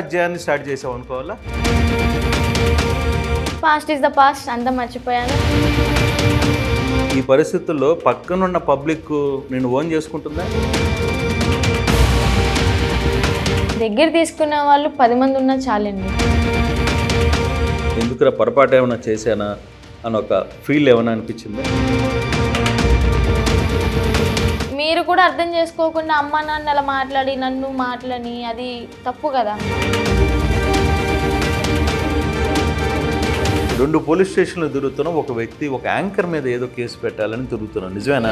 అధ్యాయాన్ని స్టార్ట్ చేసావు అనుకోవాలా? పాస్ట్ ఈజ్ ద పాస్ట్, అంతా మర్చిపోయాను. ఈ పరిస్థితుల్లో పక్కనున్న పబ్లిక్ నేను ఓన్ చేసుకుంటుందా? దగ్గర తీసుకున్న వాళ్ళు 10 మంది ఉన్నా చాలండి. ఎందుకురా పొరపాటు ఏమైనా చేశానా అని ఒక ఫీల్ ఏమైనా అనిపించిందా? మీరు కూడా అర్థం చేసుకోకుండా అమ్మ నాన్న అలా మాట్లాడి నన్ను మాటలని అది తప్పు కదా. 2 పోలీస్ స్టేషన్లు తిరుగుతున్నాం, ఒక వ్యక్తి ఒక యాంకర్ మీద ఏదో కేసు పెట్టాలని తిరుగుతున్నాం, నిజమేనా?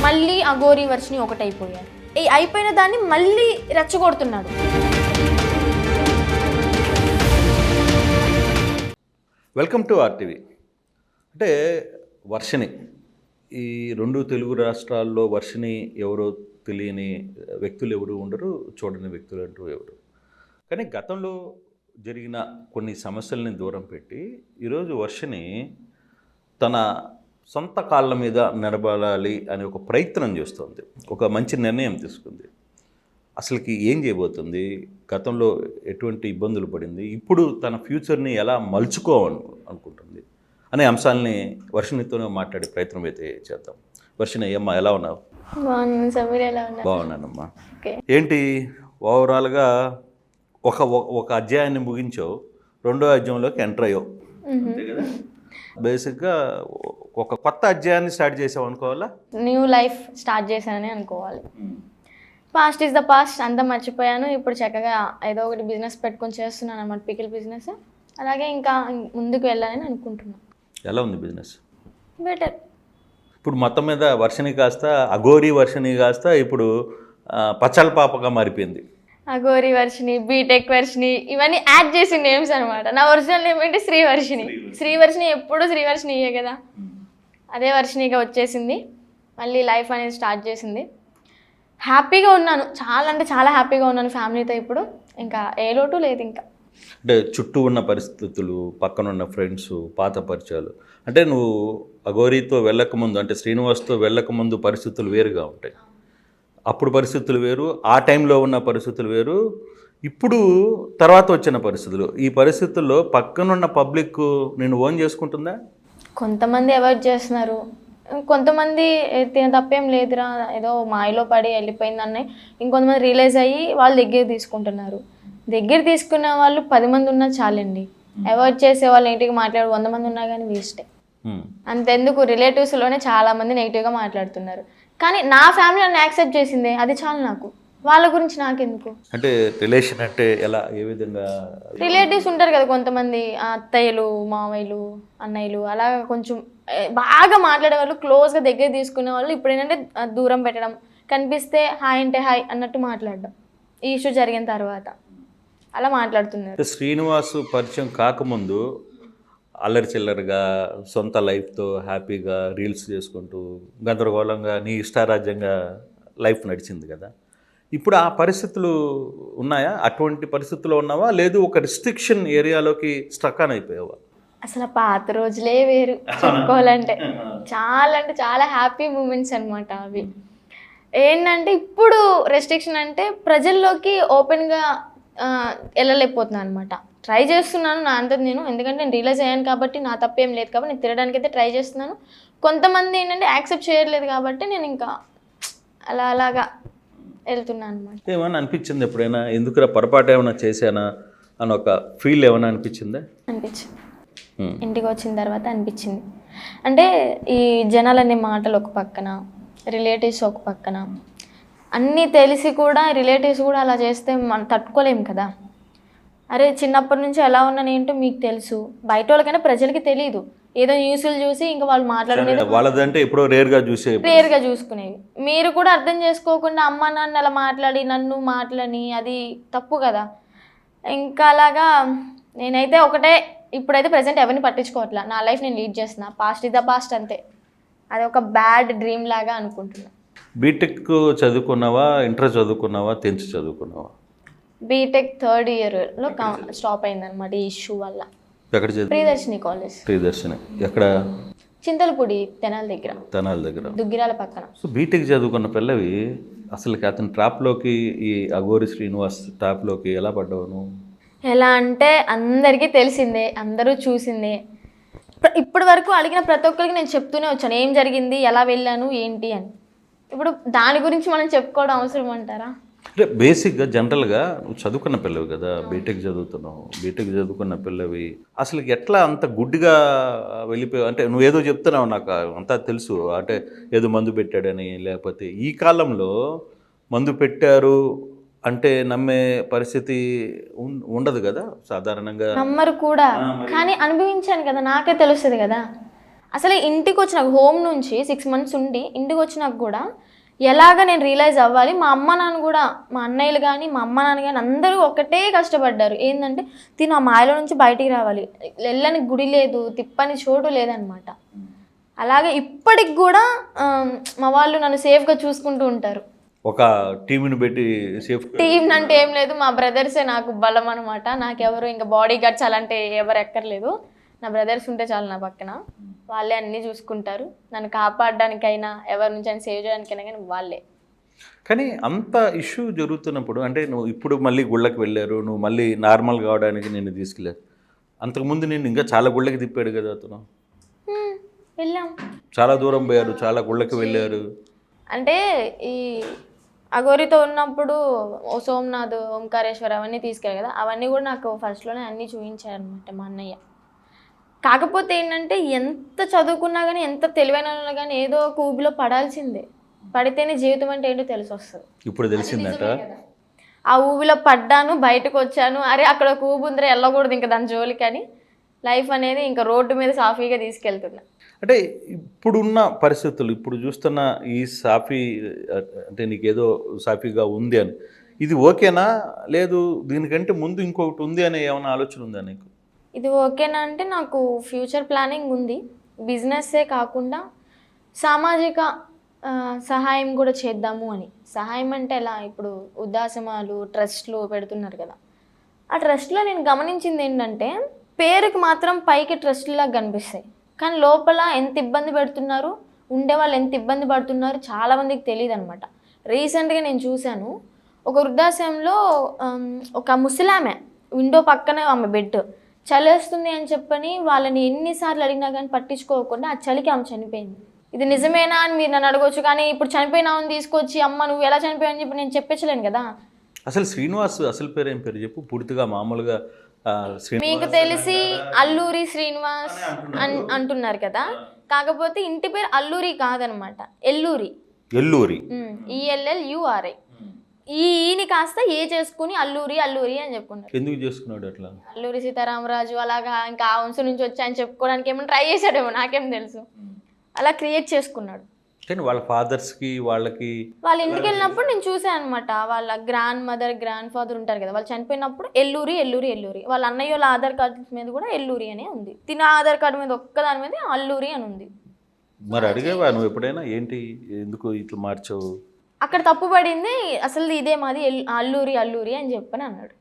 మళ్ళీ అఘోరీ వర్షిని ఒకటైపోయారు. ఈ అయిపోయిన దాన్ని మళ్ళీ రెచ్చగొడుతున్నాడు. Welcome to RTV. అంటే వర్షిని, ఈ 2 తెలుగు రాష్ట్రాల్లో వర్షిని ఎవరో తెలియని వ్యక్తులు ఎవరు ఉండరు, చూడని వ్యక్తులు అంటూ ఎవరు. కానీ గతంలో జరిగిన కొన్ని సమస్యల్ని దూరం పెట్టి ఈరోజు వర్షిని తన సొంత కాళ్ళ మీద నిలబడాలి అనే ఒక ప్రయత్నం చేస్తుంది, ఒక మంచి నిర్ణయం తీసుకుంది. అసలుకి ఏం చేయబోతుంది, గతంలో ఎటువంటి ఇబ్బందులు పడింది, ఇప్పుడు తన ఫ్యూచర్ని ఎలా మలుచుకోవాలనుకుంటుంది అనే అంశాలని వర్షినితోనే మాట్లాడే ప్రయత్నం అయితే చేద్దాం. వర్షిని, అమ్మా ఎలా ఉన్నావు? బాగున్నానమ్మా. ఏంటి ఓవరాల్గా ఒక అధ్యాయాన్ని ముగించావు, 2వ అధ్యాయంలోకి ఎంటర్ అయ్యావు, అంతే కదా? బేసిక్గా ఒక కొత్త అధ్యాయాన్ని స్టార్ట్ చేసావు అనుకోవాలా? న్యూ లైఫ్ స్టార్ట్ చేశానని అనుకోవాలి. పాస్ట్ ఈజ్ ద పాస్ట్, అంతా మర్చిపోయాను. ఇప్పుడు చక్కగా ఏదో ఒకటి బిజినెస్ పెట్టుకొని చేస్తున్నాను అన్నమాట, పికిల్ బిజినెస్. అలాగే ఇంకా ముందుకు వెళ్ళాలని అనుకుంటున్నాను. ఎలా ఉంది బిజినెస్? బెటర్. ఇప్పుడు మొత్తం మీద వర్షిని కాస్త అఘోరీ వర్షిని కాస్త ఇప్పుడు పచ్చల పాపగా మారిపోయింది. అఘోరీ వర్షిని, బీటెక్ వర్షిని, ఇవన్నీ యాడ్ చేసిన నేమ్స్ అనమాట. నా ఒరిజినల్ నేమ్ ఏంటి? శ్రీవర్షిని. శ్రీవర్షిని ఎప్పుడు శ్రీవర్షిని ఇయ్యే కదా, అదే వర్షినిగా వచ్చేసింది. మళ్ళీ లైఫ్ అనేది స్టార్ట్ చేసింది. హ్యాపీగా ఉన్నాను, చాలా అంటే చాలా హ్యాపీగా ఉన్నాను ఫ్యామిలీతో. ఇప్పుడు ఇంకా ఏ లోటు లేదు. ఇంకా అంటే చుట్టూ ఉన్న పరిస్థితులు, పక్కనున్న ఫ్రెండ్స్, పాత పరిచయాలు, అంటే నువ్వు అఘోరీతో వెళ్ళకముందు, అంటే శ్రీనివాస్తో వెళ్ళకముందు పరిస్థితులు వేరుగా ఉంటాయి. అప్పుడు పరిస్థితులు వేరు, ఆ టైంలో ఉన్న పరిస్థితులు వేరు, ఇప్పుడు తర్వాత వచ్చిన పరిస్థితులు. ఈ పరిస్థితుల్లో పక్కనున్న పబ్లిక్ నేను ఓన్ చేసుకుంటుందా? కొంతమంది అవాయిడ్ చేస్తున్నారు, కొంతమంది తిన తప్పేం లేదురా ఏదో మాయలో పడి వెళ్ళిపోయిందని ఇంకొంతమంది రియలైజ్ అయ్యి వాళ్ళు దగ్గర తీసుకుంటున్నారు. దగ్గర తీసుకున్న వాళ్ళు 10 మంది ఉన్నా చాలండి. అవాయిడ్ చేసే వాళ్ళు నెగిటివ్గా మాట్లాడు 100 మంది ఉన్నా కానీ వేస్టే. అంతెందుకు, రిలేటివ్స్లోనే చాలామంది నెగిటివ్గా మాట్లాడుతున్నారు. కానీ నా ఫ్యామిలీ నన్ను యాక్సెప్ట్ చేసిందే, అది చాలు నాకు. వాళ్ళ గురించి నాకెందుకు? అంటే రిలేషన్ అంటే ఎలా, ఏ విధంగా? రిలేటివ్స్ ఉంటారు కదా కొంతమంది, అత్తయ్యలు, మామయ్యలు, అన్నయ్యలు, అలా కొంచెం బాగా మాట్లాడే వాళ్ళు, క్లోజ్గా దగ్గర తీసుకునే వాళ్ళు ఇప్పుడు ఏంటంటే దూరం పెట్టడం, కనిపిస్తే హాయ్ అంటే హాయ్ అన్నట్టు మాట్లాడడం. ఈ ఇష్యూ జరిగిన తర్వాత అలా మాట్లాడుతున్నారు. శ్రీనివాసు పరిచయం కాకముందు అల్లరి చిల్లరగా సొంత లైఫ్తో హ్యాపీగా రీల్స్ చేసుకుంటూ గందరగోళంగా నీ ఇష్టారాజ్యంగా లైఫ్ నడిచింది కదా. ఇప్పుడు ఆ పరిస్థితులు ఉన్నాయా? అటువంటి పరిస్థితుల్లో ఉన్నావా, లేదు ఒక రిస్ట్రిక్షన్ ఏరియాలోకి స్ట్రక్ ఆన్ అయిపోయావా? అసలు పాత రోజులే వేరు చెప్పుకోవాలంటే. చాలా అంటే చాలా హ్యాపీ మూమెంట్స్ అనమాట అవి. ఏంటంటే ఇప్పుడు రెస్ట్రిక్షన్ అంటే ప్రజల్లోకి ఓపెన్గా వెళ్ళలేకపోతున్నాను అనమాట. ట్రై చేస్తున్నాను నా అంతది నేను, ఎందుకంటే నేను రియలైజ్ అయ్యాను కాబట్టి నా తప్పేం లేదు కాబట్టి నేను తినడానికి అయితే ట్రై చేస్తున్నాను. కొంతమంది ఏంటంటే యాక్సెప్ట్ చేయట్లేదు కాబట్టి నేను ఇంకా అలాగా వెళ్తున్నాను అనమాట. ఏమైనా అనిపించింది ఎప్పుడైనా, ఎందుకురా పొరపాటు ఏమైనా చేశానా అని ఒక ఫీల్ ఏమైనా అనిపించింది? ఇంటికి వచ్చిన తర్వాత అనిపించింది. అంటే ఈ జనాలనే మాటలు ఒక పక్కన, రిలేటివ్స్ ఒక పక్కన, అన్నీ తెలిసి కూడా రిలేటివ్స్ కూడా అలా చేస్తే మనం తట్టుకోలేము కదా. అరే చిన్నప్పటి నుంచి ఎలా ఉన్నాను ఏంటో మీకు తెలుసు, బయట వాళ్ళకైనా ప్రజలకి తెలియదు. ఏదో న్యూస్లు చూసి ఇంకా వాళ్ళు మాట్లాడుకునేది వాళ్ళదంటే ఎప్పుడో రేర్గా చూసుకునేవి. మీరు కూడా అర్థం చేసుకోకుండా అమ్మ నాన్న అలా మాట్లాడి నన్ను మాటలని అది తప్పు కదా. ఇంకా అలాగా నేనైతే ఒకటే, ఇప్పుడైతే ప్రజెంట్ ఎవరిని పట్టించుకోవట్లా, నా లైఫ్ నేను లీడ్ చేస్తున్నా. పాస్ట్ ఇస్ ద పాస్ట్ అంతే. అది ఒక బ్యాడ్ డ్రీమ్ లాగా అనుకుంటున్నా. బీటెక్ చదువుకున్నావా, ఇంటర్ చదువుకున్నావా, 10th చదువుకున్నావా? బీటెక్ 3rd ఇయర్లో స్టాప్ అయింది అనమాట ఈ ఇష్యూ వల్ల. ఎక్కడ చదివావు? ప్రియదర్శిని కాలేజ్. ప్రియదర్శిని ఎక్కడ? చింతలపూడి తెనాలి దగ్గర, తెనాలి దగ్గర. దుగ్గిరాల పక్కన. సో బీటెక్ చదువుకున్న పిల్లవి అసలుకి అతని ట్రాప్లోకి, ఈ అఘోరి శ్రీనివాస్ ట్రాప్లోకి ఎలా పడ్డావు నువ్వు? ఎలా అంటే అందరికీ తెలిసిందే, అందరూ చూసిందే. ఇప్పటి వరకు అడిగిన ప్రతి ఒక్కరికి నేను చెప్తూనే వచ్చాను ఏం జరిగింది, ఎలా వెళ్ళాను, ఏంటి అని. ఇప్పుడు దాని గురించి మనం చెప్పుకోవడం అవసరం అంటారా? అంటే బేసిక్గా జనరల్గా నువ్వు చదువుకున్న పిల్లవి కదా, బీటెక్ చదువుతున్నావు, బీటెక్ చదువుకున్న పిల్లవి అసలు ఎట్లా అంత గుడ్డిగా వెళ్ళిపోయావు? అంటే నువ్వు ఏదో చెప్తున్నావు, నాకు అంతా తెలుసు, అంటే ఏదో మందు పెట్టాడని, లేకపోతే ఈ కాలంలో మందు పెట్టారు అంటే నమ్మే పరిస్థితి ఉండదు కదా సాధారణంగా. నమ్మరు కూడా, కానీ అనుభవించాను కదా, నాకే తెలుస్తుంది కదా. అసలు ఇంటికి వచ్చినాక హోమ్ నుంచి 6 months ఉండి ఇంటికి వచ్చినాక కూడా ఎలాగ నేను రియలైజ్ అవ్వాలి. మా అమ్మ నాన్న కూడా, మా అన్నయ్యలు కానీ మా అమ్మ నాన్న కానీ అందరూ ఒకటే కష్టపడ్డారు. ఏంటంటే తిను ఆ మాయలో నుంచి బయటికి రావాలి, వెళ్ళని గుడి లేదు, తిప్పని చోటు లేదనమాట. అలాగే ఇప్పటికి కూడా మా వాళ్ళు నన్ను సేఫ్గా చూసుకుంటూ ఉంటారు. ఒక టీంని పెట్టి సేఫ్. టీం అంటే ఏం లేదు, మా బ్రదర్సే నాకు బలం అనమాట. నాకెవరు ఇంకా బాడీ గార్డ్స్ అలాంటి ఎవరు ఎక్కర్లేదు. నా బ్రదర్స్ ఉంటే చాలు నా పక్కన, వాళ్ళే అన్నీ చూసుకుంటారు. నన్ను కాపాడడానికైనా ఎవరి నుంచి అయినా సేవ్ చేయడానికైనా కానీ వాళ్ళే. కానీ అంత ఇష్యూ జరుగుతున్నప్పుడు, అంటే నువ్వు ఇప్పుడు మళ్ళీ గుళ్ళకి వెళ్ళారు, నువ్వు మళ్ళీ నార్మల్ కావడానికి నేను తీసుకెళ్ళారు. అంతకుముందు నేను ఇంకా చాలా గుళ్ళకి తిప్పాడు కదా అతను. వెళ్ళాం, చాలా దూరం పోయారు, చాలా గుళ్ళకి వెళ్ళారు. అంటే ఈ అఘోరితో ఉన్నప్పుడు సోమనాథ్, ఓంకారేశ్వర్ అవన్నీ తీసుకెళ్ళారు కదా, అవన్నీ కూడా నాకు ఫస్ట్లోనే అన్నీ చూపించారనమాట మా అన్నయ్య. కాకపోతే ఏంటంటే ఎంత చదువుకున్నా కానీ, ఎంత తెలివైన కానీ ఏదో ఒక ఊబిలో పడాల్సిందే. పడితేనే జీవితం అంటే ఏంటో తెలిసి వస్తుంది. ఇప్పుడు తెలిసిందట. ఆ ఊబిలో పడ్డాను, బయటకు వచ్చాను. అరే అక్కడ ఒక ఊబి ఉందరే, వెళ్ళకూడదు ఇంకా దాని జోలికి అని లైఫ్ అనేది ఇంకా రోడ్డు మీద సాఫీగా తీసుకెళ్తున్నా. అంటే ఇప్పుడున్న పరిస్థితులు, ఇప్పుడు చూస్తున్న ఈ సాఫీ, అంటే నీకేదో సాఫీగా ఉంది అని, ఇది ఓకేనా, లేదు దీనికంటే ముందు ఇంకొకటి ఉంది అనే ఏమైనా ఆలోచన ఉందా నీకు? ఇది ఓకేనా అంటే నాకు ఫ్యూచర్ ప్లానింగ్ ఉంది. బిజినెస్సే కాకుండా సామాజిక సహాయం కూడా చేద్దాము అని. సహాయం అంటే ఎలా, ఇప్పుడు వృద్ధాశ్రమాలు, ట్రస్ట్లు పెడుతున్నారు కదా, ఆ ట్రస్ట్లో నేను గమనించింది ఏంటంటే పేరుకి మాత్రం పైకి ట్రస్ట్లాగా కనిపిస్తాయి, కానీ లోపల ఎంత ఇబ్బంది పెడుతున్నారు, ఉండేవాళ్ళు ఎంత ఇబ్బంది పడుతున్నారు చాలామందికి తెలియదు అనమాట. రీసెంట్గా నేను చూశాను, ఒక వృద్ధాశ్రమంలో ఒక ముసలామె విండో పక్కనే ఆమె బెడ్, చలేస్తుంది అని చెప్పని వాళ్ళని ఎన్నిసార్లు అడిగినా కానీ పట్టించుకోకుండా ఆ చలికి ఆమె చనిపోయింది. ఇది నిజమేనా అని మీరు నన్ను అడగవచ్చు, కానీ ఇప్పుడు చనిపోయినామని తీసుకొచ్చి అమ్మ నువ్వు ఎలా చనిపోయావు అని చెప్పి నేను చెప్పేచ్చలేను కదా. అసలు శ్రీనివాస్ అసలు పేరు ఏం పేరు చెప్పు పూర్తిగా? మామూలుగా మీకు తెలిసి అల్లూరి శ్రీనివాస్ అంటున్నారు కదా, కాకపోతే ఇంటి పేరు అల్లూరి కాదనమాట, ఎల్లూరి. ఎల్లూరి, ELLURI. ఈని కాస్త ఏ చేసుకుని అల్లూరి అల్లూరి అని చెప్పుకున్నారు. ఎందుకు చేసుకున్నాడు అట్లా? అల్లూరి సీతారామరాజు అలాగా ఇంకా ఆ వంశం నుంచి వచ్చి అని చెప్పుకోవడానికి ఏమైనా ట్రై చేశాడేమో, నాకేం తెలుసు. అలా క్రియేట్ చేసుకున్నాడు. కానీ వాళ్ళ ఫాదర్స్కి వాళ్ళకి వాళ్ళ ఇంటికి వెళ్ళినప్పుడు నేను చూసాను అనమాట. వాళ్ళ గ్రాండ్ మదర్, గ్రాండ్ ఫాదర్ ఉంటారు కదా, వాళ్ళు చనిపోయినప్పుడు ఎల్లూరి ఎల్లూరి ఎల్లూరి. వాళ్ళ అన్నయ్య వాళ్ళ ఆధార్ కార్డు మీద కూడా ఎల్లూరి అనే ఉంది. తిన ఆధార్ కార్డు మీద ఒక్కదాని మీద అల్లూరి అని ఉంది. మరి అడిగేవా నువ్వు ఎప్పుడైనా, ఏంటి ఎందుకు ఇట్లా మార్చావు? అక్కడ తప్పు పడింది, అసలు ఇదే మాది అల్లూరి అల్లూరి అని చెప్పని అన్నాడు.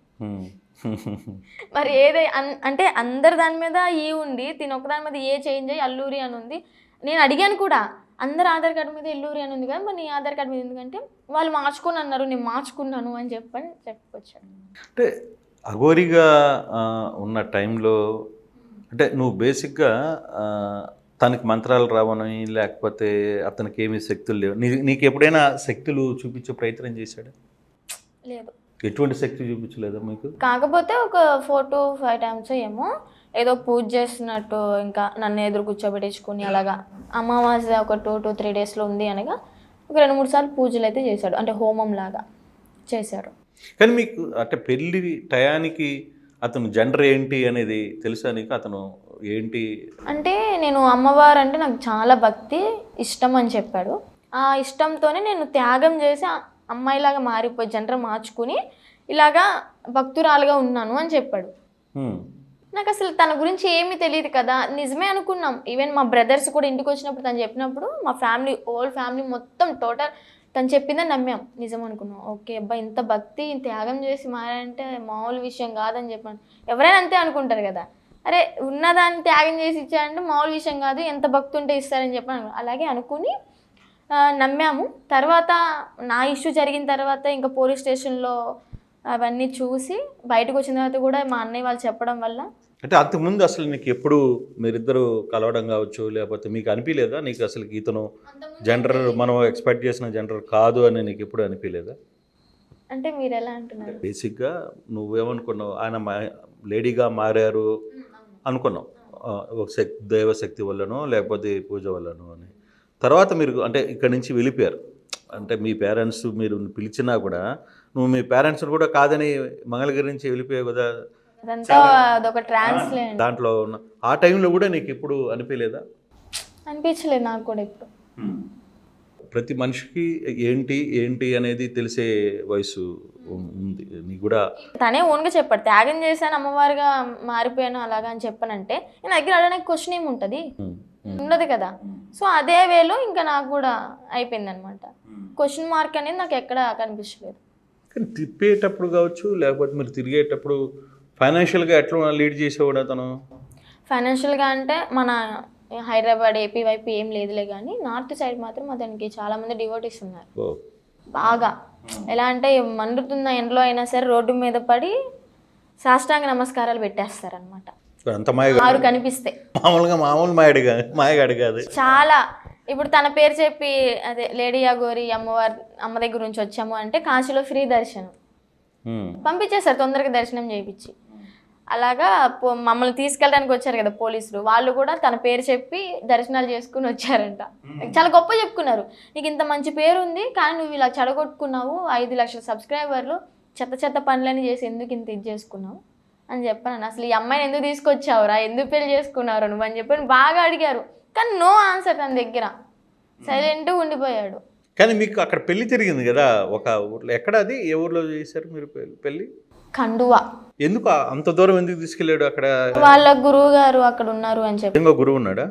మరి ఏదే అంటే అందరు దాని మీద ఈ ఉండి తిన ఒక్కదాని మీద ఏ చేంజ్ అయ్యి అల్లూరి అని ఉంది. నేను అడిగాను కూడా, అందరు ఆధార్ కార్డు మీద ఎల్లూరి అని ఉంది కదా, మరి నీ ఆధార్ కార్డు మీద ఎందుకంటే వాళ్ళు మార్చుకొని అన్నారు, నేను మార్చుకున్నాను అని చెప్పని చెప్పుకొచ్చాను. అంటే అఘోరిగా ఉన్న టైంలో అంటే నువ్వు బేసిక్గా తనకి మంత్రాలు రావని, లేకపోతే అతనికి ఏమీ శక్తులు లేవు, నీకు ఎప్పుడైనా శక్తులు చూపించే ప్రయత్నం చేశాడా? లేదు. ఎటువంటి శక్తి చూపించలేదా మీకు? కాకపోతే ఒక 4 to 5 times ఏమో ఏదో పూజ చేస్తున్నట్టు ఇంకా నన్ను ఎదురు కూర్చోబెట్టించుకుని అలాగా అమావాస్య ఒక 2 to 3 daysలో ఉంది అనగా ఒక 2-3 సార్లు పూజలు అయితే చేశాడు, అంటే హోమం లాగా చేశాడు. కానీ మీకు అంటే పెళ్ళి టయానికి అతను జెండర్ ఏంటి అనేది తెలుసా నీకు? అతను ఏంటి అంటే నేను అమ్మవారు అంటే నాకు చాలా భక్తి ఇష్టం అని చెప్పాడు. ఆ ఇష్టంతోనే నేను త్యాగం చేసి అమ్మాయిలాగా మారిపోయి జెండర్ మార్చుకుని ఇలాగా భక్తురాలుగా ఉన్నాను అని చెప్పాడు. నాకు అసలు తన గురించి ఏమీ తెలియదు కదా, నిజమే అనుకున్నాం. ఈవెన్ మా బ్రదర్స్ కూడా ఇంటికి వచ్చినప్పుడు తను చెప్పినప్పుడు మా ఫ్యామిలీ, ఓల్డ్ ఫ్యామిలీ మొత్తం టోటల్ తను చెప్పిందని నమ్మాం, నిజం అనుకున్నాం. ఓకే అబ్బా ఇంత భక్తి త్యాగం చేసి మారంటే మామూలు విషయం కాదని చెప్పాను. ఎవరైనా అంతే అనుకుంటారు కదా. అరే ఉన్నదాన్ని త్యాగం చేసి ఇచ్చారంటే మామూలు విషయం కాదు, ఎంత భక్తి ఉంటే ఇస్తారని చెప్పి అలాగే అనుకుని నమ్మాము. తర్వాత నా ఇష్యూ జరిగిన తర్వాత ఇంకా పోలీస్ స్టేషన్లో అవన్నీ చూసి బయటకు వచ్చిన తర్వాత కూడా మా అన్నయ్య వాళ్ళు చెప్పడం వల్ల. అంటే అంతకుముందు అసలు నీకు ఎప్పుడు మీరిద్దరు కలవడం కావచ్చు, లేకపోతే మీకు అనిపించలేదా నీకు అసలు ఇతను జెండర్ మనం ఎక్స్పెక్ట్ చేసిన జెండర్ కాదు అని నీకు ఎప్పుడు అనిపించలేదా? అంటే మీరు ఎలా అంటున్నారు? బేసిక్గా నువ్వేమనుకున్నావు, ఆయన లేడీగా మారారు అనుకున్నావు, ఒక దైవశక్తి వల్లనో లేకపోతే పూజ వల్లనో అని. తర్వాత మీరు అంటే ఇక్కడి నుంచి వెళ్ళిపోయారు, అంటే మీ పేరెంట్స్ మీరు పిలిచినా కూడా నువ్వు మీ పేరెంట్స్ని కూడా కాదని మంగళగిరి నుంచి వెళ్ళిపోయావు కదా. అదంతా అదొక ట్రాన్స్లేట్. దాంట్లో ఆ టైంలో కూడా నీకు ఎప్పుడు అనిపించలేదా? అనిపించలేదు నాకు కూడా ఎప్పుడు. ప్రతి మనిషికి ఏంటి ఏంటి అనేది తెలిసే వయసు ఉంది నీకు కూడా. తనే ఓన్గా చెప్పాడు, త్యాగం చేశాను అమ్మవారిగా మారిపోయాను అలాగా అని చెప్పానంటే నేను దగ్గర అడగడానికి క్వశ్చన్ ఏముంటుంది, ఉండదు కదా. సో అదే వేలో ఇంకా నాకు కూడా అయిపోయింది అనమాట. క్వశ్చన్ మార్క్ అనేది నాకు ఎక్కడ కనిపించలేదు. కానీ తిప్పేటప్పుడు కావచ్చు, లేకపోతే మీరు తిరిగేటప్పుడు ఫైనాన్షియల్గా ఎట్లా లీడ్ చేసేవాడు అతను? ఫైనాన్షియల్గా అంటే మన హైదరాబాద్ ఏపీ వైపు ఏం లేదులే, కానీ నార్త్ సైడ్ మాత్రం అతనికి చాలామంది డివోటీస్ ఉన్నారు బాగా. ఎలా అంటే మండుతున్న ఎండలో అయినా సరే రోడ్డు మీద పడి సాష్టాంగ నమస్కారాలు పెట్టేస్తారనమాట. అంత మాయగాడు కనిపిస్తే మామూలు మాయగాడు కాదు. చాలా. ఇప్పుడు తన పేరు చెప్పి అదే లేడీ యాగోరి అమ్మ దగ్గర నుంచి వచ్చాము అంటే కాశీలో ఫ్రీ దర్శనం పంపించేస్తారు, తొందరగా దర్శనం చేయించి. అలాగా మమ్మల్ని తీసుకెళ్ళడానికి వచ్చారు కదా పోలీసులు, వాళ్ళు కూడా తన పేరు చెప్పి దర్శనాలు చేసుకుని వచ్చారంట. చాలా గొప్ప చెప్పుకున్నారు, నీకు ఇంత మంచి పేరు ఉంది కానీ నువ్వు ఇలా చెడగొట్టుకున్నావు, 5 లక్షల సబ్స్క్రైబర్లు, చెత్త పనులని చేసి ఎందుకు ఇంత ఇది చేసుకున్నావు అని చెప్పాను. అసలు ఈ అమ్మాయిని ఎందుకు తీసుకొచ్చావురా, ఎందుకు పెళ్లి చేసుకున్నావు నువ్వు అని చెప్పి బాగా అడిగారు. కానీ నో ఆన్సర్ తన దగ్గర, సైలెంట్గా ఉండిపోయాడు. కానీ మీకు అక్కడ పెళ్లి జరిగింది కదా ఒక ఊర్లో, ఎక్కడ అది ఏ ఊర్లో చేశారు మీరు పెళ్లి? ఖండువా. ఎందుకు అంత దూరం ఎందుకు తీసుకెళ్ళాడు? అక్కడ వాళ్ళ గురువు గారు అక్కడ ఉన్నారు అని చెప్పి. ఇంకో గురువు ఉన్నాడా?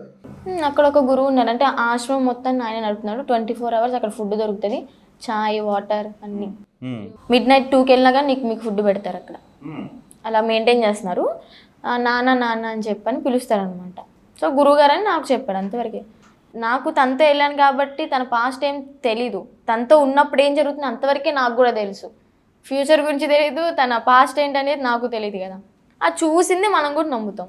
అక్కడ ఒక గురువు ఉన్నాడు, అంటే ఆశ్రమం మొత్తం ఆయన నడుపుతున్నాడు. 24 hours అక్కడ ఫుడ్ దొరుకుతుంది, చాయ్ వాటర్ అన్ని. మిడ్-నైట్ 2కి వెళ్ళినా కానీ మీకు ఫుడ్ పెడతారు అక్కడ. అలా మెయింటైన్ చేస్తున్నారు. నాన్న అని చెప్పని పిలుస్తారనమాట. సో గురువు గారు అని నాకు చెప్పాడు అంతవరకే. నాకు తనతో వెళ్ళాను కాబట్టి తన పాస్ట్ ఏం తెలీదు, తనతో ఉన్నప్పుడు ఏం జరుగుతుంది అంతవరకే నాకు కూడా తెలుసు. ఫ్యూచర్ గురించి తెలీదు, తన పాస్ట్ ఏంటనేది నాకు తెలియదు కదా. అది చూసింది మనం కూడా నమ్ముతాం.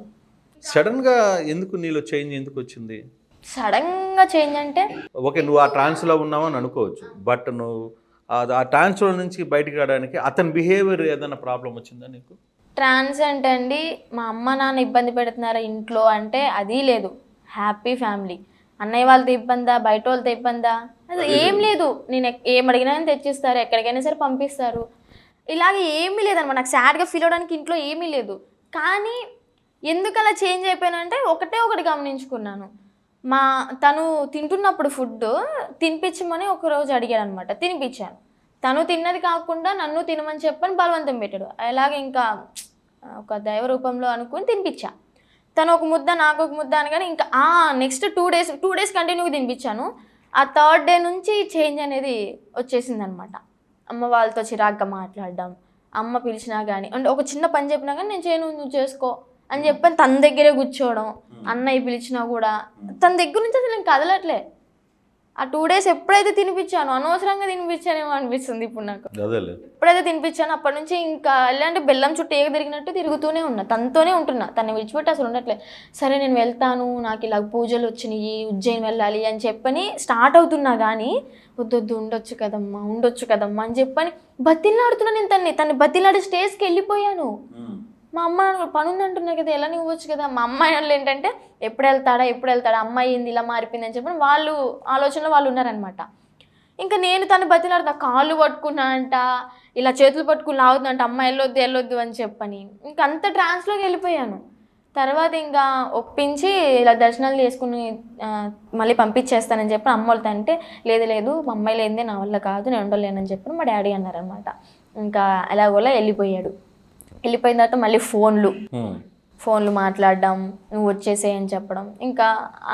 సడన్గా ఎందుకు నీలో చేంజ్ ఎందుకు వచ్చింది? సడన్గా చేంజ్ అంటే ఓకే, నువ్వు ఆ ట్రాన్స్లో ఉన్నావు అని అనుకోవచ్చు, బట్ నువ్వు ఆ ట్రాన్స్లో నుంచి బయటకు రావడానికి అతని బిహేవియర్ ఏదైనా ప్రాబ్లం వచ్చిందా నీకు? ట్రాన్స్ అంటే అండి, మా అమ్మ నాన్న ఇబ్బంది పెడుతున్నారా ఇంట్లో అంటే అది లేదు. Happy family. అన్నయ్య వాళ్ళతో ఇబ్బందా, బయట వాళ్ళతో ఇబ్బందా, అది ఏం లేదు. నేను ఏం అడిగినా తెచ్చిస్తారు, ఎక్కడికైనా సరే పంపిస్తారు. ఇలాగ ఏమీ లేదన్నమాట. నాకు సాడ్గా ఫీల్ అవడానికి ఇంట్లో ఏమీ లేదు. కానీ ఎందుకు అలా చేంజ్ అయిపోయానంటే ఒకటి గమనించుకున్నాను. తను తింటున్నప్పుడు ఫుడ్ తినిపించమని ఒకరోజు అడిగాడు అనమాట, తినిపించాను. తను తిన్నది కాకుండా నన్ను తినమని చెప్పని బలవంతం పెట్టాడు. అలాగే ఇంకా ఒక దైవ రూపంలో అనుకుని తినిపించా. తను ఒక ముద్ద నాకు ఒక ముద్ద అనగానే ఇంకా నెక్స్ట్ 2 days కంటిన్యూగా తినిపించాను. ఆ 3rd day నుంచి చేంజ్ అనేది వచ్చేసింది అనమాట. అమ్మ వాళ్ళతో చిరాగ్గా మాట్లాడడం, అమ్మ పిలిచినా కానీ అంటే ఒక చిన్న పని చెప్పినా కానీ నేను చేయను నువ్వు చేసుకో అని చెప్పని తన దగ్గరే కూర్చోవడం. అన్నయ్య పిలిచినా కూడా తన దగ్గర నుంచి అసలు నేను కదలట్లే. ఆ 2 days ఎప్పుడైతే తినిపించాను, అనవసరంగా తినిపించానేమో అనిపిస్తుంది ఇప్పుడు నాకు. ఎప్పుడైతే తినిపించాను అప్పటి నుంచి ఇంకా అంటే బెల్లం చుట్టూ ఏగ తిరిగినట్టు తిరుగుతూనే ఉన్నా, తనతోనే ఉంటున్నా. తను విడిచిపెట్టి అసలు ఉండట్లే. సరే నేను వెళ్తాను, నాకు ఇలా పూజలు వచ్చినాయి, ఉజ్జయిని వెళ్ళాలి అని చెప్పని స్టార్ట్ అవుతున్నా కానీ వద్దొద్దు ఉండొచ్చు కదమ్మా అని చెప్పని బతిలాడుతున్నా. నేను తన్ని బతిలాడే స్టేజ్కి వెళ్ళిపోయాను. మా అమ్మ పని ఉందంటున్నారు కదా, ఎలా ఇవ్వచ్చు కదా. మా అమ్మాయి వాళ్ళు ఏంటంటే ఎప్పుడు వెళ్తాడా, అమ్మాయి ఏంది ఇలా మారిపోయింది అని చెప్పి వాళ్ళు ఆలోచనలో వాళ్ళు ఉన్నారనమాట. ఇంకా నేను తను బతిలాడుతా, కాళ్ళు పట్టుకున్నా అంట, ఇలా చేతులు పట్టుకుని లాగుతుందంట, అమ్మాయి వెళ్ళొద్దు అని చెప్పని. ఇంకా అంత ట్రాన్స్లోకి వెళ్ళిపోయాను. తర్వాత ఇంకా ఒప్పించి ఇలా దర్శనాలు చేసుకుని మళ్ళీ పంపించేస్తానని చెప్పి అమ్మ వాళ్ళతో అంటే లేదు మా అమ్మాయి లేదే నా వల్ల కాదు, నేను ఉండలేనని చెప్పి మా డాడీ అన్నారనమాట. ఇంకా ఎలాగోలా వెళ్ళిపోయిన తర్వాత మళ్ళీ ఫోన్లు మాట్లాడడం, నువ్వు వచ్చేసేయని చెప్పడం. ఇంకా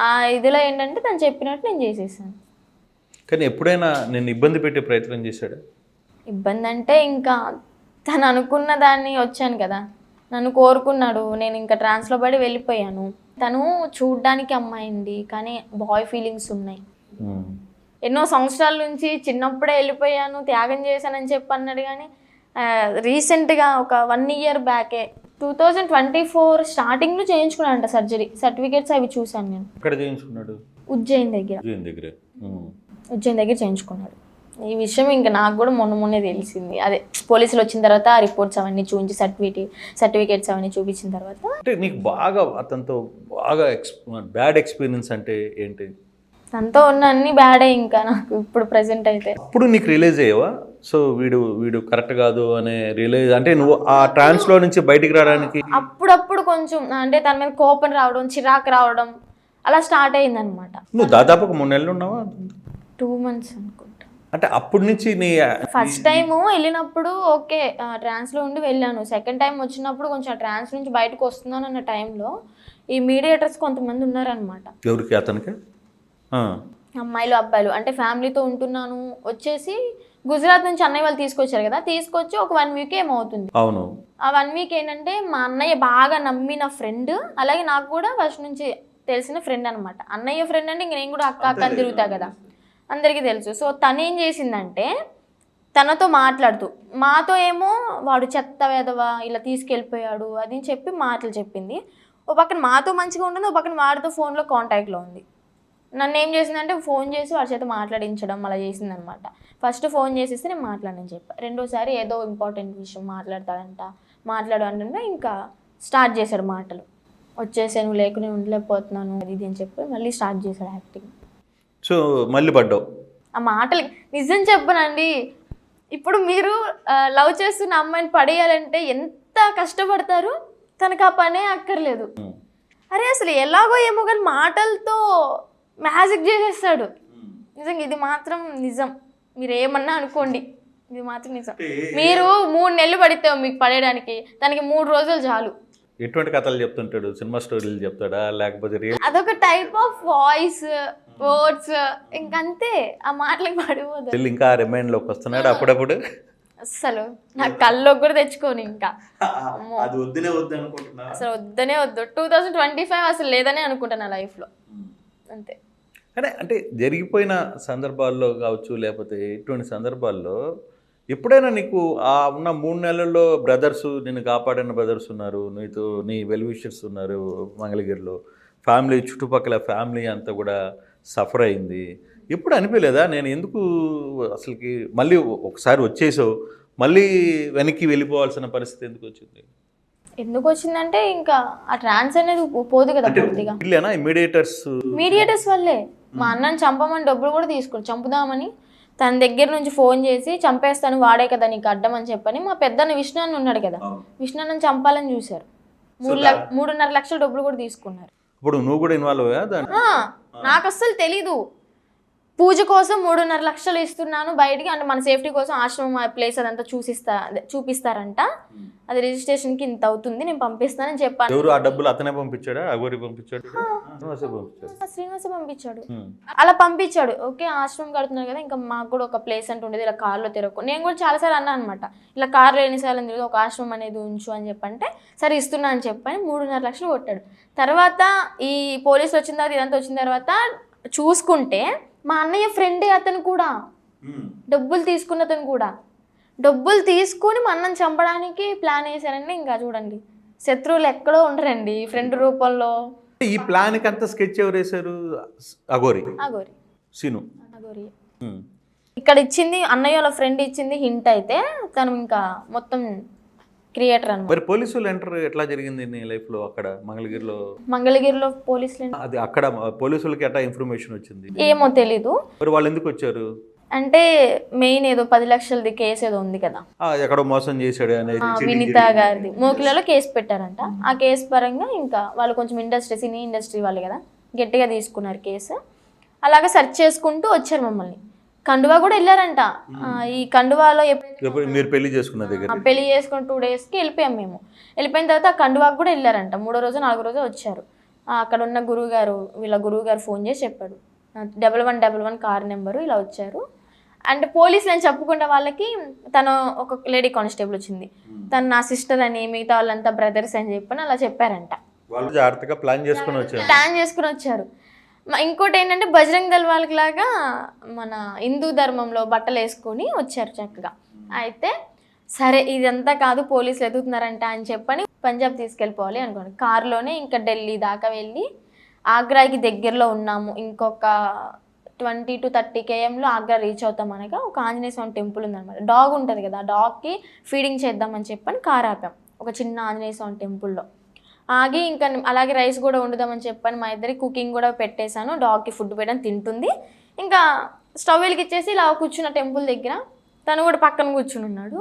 ఆ ఇదిలో ఏంటంటే తను చెప్పినట్టు నేను చేసేసాను. కానీ ఎప్పుడైనా నేను ఇబ్బంది పెట్టే ప్రయత్నం చేశాడు? ఇబ్బంది అంటే ఇంకా తను అనుకున్న దాన్ని వచ్చాను కదా, నన్ను కోరుకున్నాడు. నేను ఇంకా ట్రాన్స్లో పడి వెళ్ళిపోయాను. తను చూడ్డానికి అమ్మాయింది, కానీ బాయ్ ఫీలింగ్స్ ఉన్నాయి. ఎన్నో సంవత్సరాల నుంచి చిన్నప్పుడే వెళ్ళిపోయాను, త్యాగం చేశానని చెప్పి అన్నాడు. కానీ రీసెంట్గా ఒక 1 year బ్యాకే 2024 స్టార్టింగ్లో చేయించుకున్నాడంట సర్జరీ. సర్టిఫికేట్స్ అవి చూశాను నేను. ఎక్కడ చేయించుకున్నాడు? ఉజ్జయిన్ దగ్గర చేయించుకున్నాడు. ఈ విషయం ఇంకా నాకు కూడా మొన్నే తెలిసింది. అదే పోలీసులు వచ్చిన తర్వాత ఆ రిపోర్ట్స్ అవన్నీ చూపించి సర్టిఫికేట్స్ అవన్నీ చూపించిన తర్వాత. అంటే నీకు బాగా అతనితో బాగా బ్యాడ్ ఎక్స్పీరియన్స్ అంటే ఏంటి? తనతో ఉన్న అన్ని బ్యాడే ఇంకా నాకు ఇప్పుడు ప్రెసెంట్ అయితే. అప్పుడు నీకు రియలైజ్ అయ్యావా సో వీడు కరెక్ట్ కాదు అనే రియలైజ్ అంటే నువ్వు ఆ ట్రాన్స్లో నుంచి బయటికి రావడానికి? అప్పుడప్పుడు కొంచెం అంటే తన మీద కోపం రావడం, చిరాకు రావడం అలా స్టార్ట్ అయింది అనమాట. నువ్వు దాదాపు 3 నెలలు ఉన్నావా? 2 months అనుకుంటా. అంటే అప్పటి నుంచి నీ ఫస్ట్ టైము వెళ్ళినప్పుడు ఓకే ట్రాన్స్లో ఉండి వెళ్ళాను. సెకండ్ టైం వచ్చినప్పుడు కొంచెం ట్రాన్స్ నుంచి బయటకు వస్తున్నాను అన్న టైంలో ఈ మీడియేటర్స్ కొంతమంది ఉన్నారనమాట. ఎవరికి? అతనికి అమ్మాయిలు అబ్బాయిలు అంటే ఫ్యామిలీతో ఉంటున్నాను వచ్చేసి గుజరాత్ నుంచి అన్నయ్య వాళ్ళు తీసుకొచ్చారు కదా, తీసుకొచ్చి ఒక 1 week ఏమవుతుంది. అవును. ఆ 1 week ఏంటంటే మా అన్నయ్య బాగా నమ్మిన ఫ్రెండ్, అలాగే నాకు కూడా ఫస్ట్ నుంచి తెలిసిన ఫ్రెండ్ అనమాట. అన్నయ్య ఫ్రెండ్ అంటే ఇంక నేను కూడా అక్క అక్క అని తిరుగుతా కదా, అందరికీ తెలుసు. సో తను ఏం చేసిందంటే తనతో మాట్లాడుతూ మాతో ఏమో వాడు చెత్త వేదవా ఇలా తీసుకెళ్ళిపోయాడు అది అని చెప్పి మాటలు చెప్పింది. ఓ పక్కన మాతో మంచిగా ఉంటుంది, ఓ పక్కన వాడితో ఫోన్లో కాంటాక్ట్లో ఉంది. నన్ను ఏం చేసిందంటే ఫోన్ చేసి వాడి చేత మాట్లాడించడం అలా చేసిందనమాట. ఫస్ట్ ఫోన్ చేసేస్తే నేను మాట్లాడని చెప్పాను. రెండోసారి ఏదో ఇంపార్టెంట్ విషయం మాట్లాడు అంటే ఇంకా స్టార్ట్ చేశాడు మాటలు. వచ్చేసే నువ్వు లేకునే ఉండలేకపోతున్నాను అది ఇది అని చెప్పి మళ్ళీ స్టార్ట్ చేశాడు యాక్టింగ్. సో మళ్ళీ పడ్డావు ఆ మాటలు. నిజం చెప్పనండి, ఇప్పుడు మీరు లవ్ చేస్తున్న అమ్మాయిని పడేయాలంటే ఎంత కష్టపడతారు, తనకు ఆ పనే అక్కర్లేదు. అరే అసలు ఎలాగో ఏమో కానీ మాటలతో మ్యాజిక్ చేసేస్తాడు. నిజంగా ఇది మాత్రం నిజం. మీరు ఏమన్నా అనుకోండి, ఇది మాత్రం నిజం. మీరు 3 నెలలు పడితే మీకు పడేయడానికి, దానికి 3 రోజులు చాలు. ఎటువంటి కథలు చెప్తుంటాడు? సినిమా స్టోరీలు చెప్తాడా లేకపోతే అదొక టైప్ ఆఫ్ వాయిస్ వర్డ్స్, ఇంకంతే. ఆ మాటలకు పడిపోదు. ఇంకా రిమైండ్ లోకి వస్తున్నాడు అప్పుడప్పుడు. అసలు నా కల్లోకి కూడా తెచ్చుకోను ఇంకా. అసలు వద్దనే వద్దు. 2025 అసలు లేదనే అనుకుంటా నా లైఫ్లో, అంతే. అంటే జరిగిపోయిన సందర్భాల్లో కావచ్చు లేకపోతే ఇటువంటి సందర్భాల్లో ఎప్పుడైనా నీకు ఆ ఉన్న 3 నెలల్లో బ్రదర్స్ నిన్ను కాపాడిన బ్రదర్స్ ఉన్నారు, నీ వెల్ విషర్స్ ఉన్నారు మంగళగిరిలో, ఫ్యామిలీ చుట్టుపక్కల ఫ్యామిలీ అంతా కూడా సఫర్ అయింది. ఎప్పుడు అనిపించలేదా నేను ఎందుకు అసలుకి మళ్ళీ ఒకసారి వచ్చేసావు మళ్ళీ వెనక్కి వెళ్ళిపోవాల్సిన పరిస్థితి ఎందుకు వచ్చింది? ఎందుకు వచ్చిందంటే ఇంకా ఆ ట్రాన్స్ అనేది పోదు కదా పూర్తిగా. మీడియేటర్స్ వల్లే. మా అన్నని చంపమని డబ్బులు కూడా తీసుకుని చంపుదామని తన దగ్గర నుంచి ఫోన్ చేసి చంపేస్తాను వాడే కదా నీకు అడ్డం అని చెప్పని మా పెద్దన్న విష్ణు అన్న ఉన్నాడు కదా, విష్ణు అన్నని చంపాలని చూశారు. 3.5 లక్షల డబ్బులు కూడా తీసుకున్నారు. ఇప్పుడు నువ్వు కూడా ఇన్వాల్వ్ అయ్యా? నాకు అస్సలు తెలీదు. పూజ కోసం 3.5 లక్షలు ఇస్తున్నాను బయటికి, అంటే మన సేఫ్టీ కోసం ఆశ్రమం ప్లేస్ అదంతా చూపిస్తారంట, అది రిజిస్ట్రేషన్కి ఇంత అవుతుంది నేను పంపిస్తానని చెప్పాను. ఎవరు ఆ డబ్బులు అతనే పంపించాడా? అగోరి పంపించాడు? శ్రీనివాస పంపించాడు. అలా పంపించాడు. ఓకే ఆశ్రమం కడుతున్నారు కదా, ఇంకా మాకు కూడా ఒక ప్లేస్ అంటూ ఉండేది ఇలా కార్లో తిరగకు. నేను కూడా చాలాసార్లు అన్నా అనమాట, ఇలా కార్లో ఎన్నిసార్లు తిరిగి ఒక ఆశ్రమం అనేది ఉంచు అని చెప్పంటే సరే ఇస్తున్నా అని చెప్పని 3.5 లక్షలు కొట్టాడు. తర్వాత ఈ పోలీసులు వచ్చిన తర్వాత ఇదంతా వచ్చిన తర్వాత చూసుకుంటే మా అన్నయ్య ఫ్రెండే అతను కూడా, డబ్బులు తీసుకున్న అతను కూడా డబ్బులు తీసుకుని మా అన్నని చంపడానికి ప్లాన్ వేశారండి. ఇంకా చూడండి, శత్రువులు ఎక్కడో ఉండరండి ఫ్రెండ్ రూపంలో. ఈ ప్లాన్ కి అంత స్కెచ్ ఎవరు వేశారు? అగోరి సీను. అగోరి ఇక్కడ ఇచ్చింది అన్నయ్య వాళ్ళ ఫ్రెండ్ ఇచ్చింది హింట్ అయితే, తను ఇంకా మొత్తం క్రియేటర్ అన్నమాట. మరి పోలీసులు ఎంటర్ ఎట్లా జరిగింది నీ లైఫ్ లో? అక్కడ మంగళగిరిలో పోలీసులు అది అక్కడ పోలీసులకి ఎట్లా ఇన్ఫర్మేషన్ వచ్చింది? ఏమో తెలీదు. మరి వాళ్ళు ఎందుకు వచ్చారు? అంటే మెయిన్ ఏదో 10 లక్షలది కేసు ఏదో ఉంది కదా, ఎక్కడో మోసం చేశాడు అనేది వినీత గారిది మోకిలలో కేసు పెట్టారంట. ఆ కేసు పరంగా ఇంకా వాళ్ళు కొంచెం సినీ ఇండస్ట్రీ వాళ్ళు కదా గట్టిగా తీసుకున్నారు కేసు. అలాగే సెర్చ్ చేసుకుంటూ వచ్చారు మమ్మల్ని. కండువా కూడా వెళ్ళారంట. ఈ కండువాలో మీరు పెళ్లి చేసుకున్న దగ్గర పెళ్లి చేసుకున్న 2 daysకి వెళ్ళిపోయాం మేము. వెళ్ళిపోయిన తర్వాత ఆ కండువాకు కూడా వెళ్ళారంట. 3వ రోజు 4వ రోజు వచ్చారు. అక్కడ ఉన్న వీళ్ళ గురువు గారు ఫోన్ చేసి చెప్పాడు 1111 కార్ నెంబరు ఇలా వచ్చారు. అంటే పోలీసులు అని చెప్పుకున్న వాళ్ళకి తను ఒక లేడీ కానిస్టేబుల్ వచ్చింది, తను నా సిస్టర్ అని, మిగతా వాళ్ళంతా బ్రదర్స్ అని చెప్పని అలా చెప్పారంట. వాళ్ళు జాగ్రత్తగా ప్లాన్ చేసుకుని వచ్చారు. ఇంకోటి ఏంటంటే బజరంగ్ దళ్ వాళ్ళకి లాగా మన హిందూ ధర్మంలో బట్టలు వేసుకొని వచ్చారు చక్కగా. అయితే సరే ఇదంతా కాదు పోలీసులు ఎదుగుతున్నారంట అని చెప్పని పంజాబ్ తీసుకెళ్ళిపోవాలి అనుకోండి. కారులోనే ఇంకా ఢిల్లీ దాకా వెళ్ళి ఆగ్రాకి దగ్గరలో ఉన్నాము, ఇంకొక 20 to 30 kmలో ఆగ్రా రీచ్ అవుతాం అనగా ఒక ఆంజనేయ స్వామి టెంపుల్ ఉందన్నమాట. డాగ్ ఉంటుంది కదా, ఆ డాగ్కి ఫీడింగ్ చేద్దామని చెప్పని కారు ఆపాం ఒక చిన్న ఆంజనేయ స్వామి టెంపుల్లో. ఆగి ఇంకా అలాగే రైస్ కూడా వండుదామని చెప్పని మా ఇద్దరికి కుకింగ్ కూడా పెట్టేశాను. డాగ్కి ఫుడ్ పెట్టని తింటుంది. ఇంకా స్టవ్ వెలిగిచ్చేసి ఇలా కూర్చున్న టెంపుల్ దగ్గర, తను కూడా పక్కన కూర్చుని ఉన్నాడు.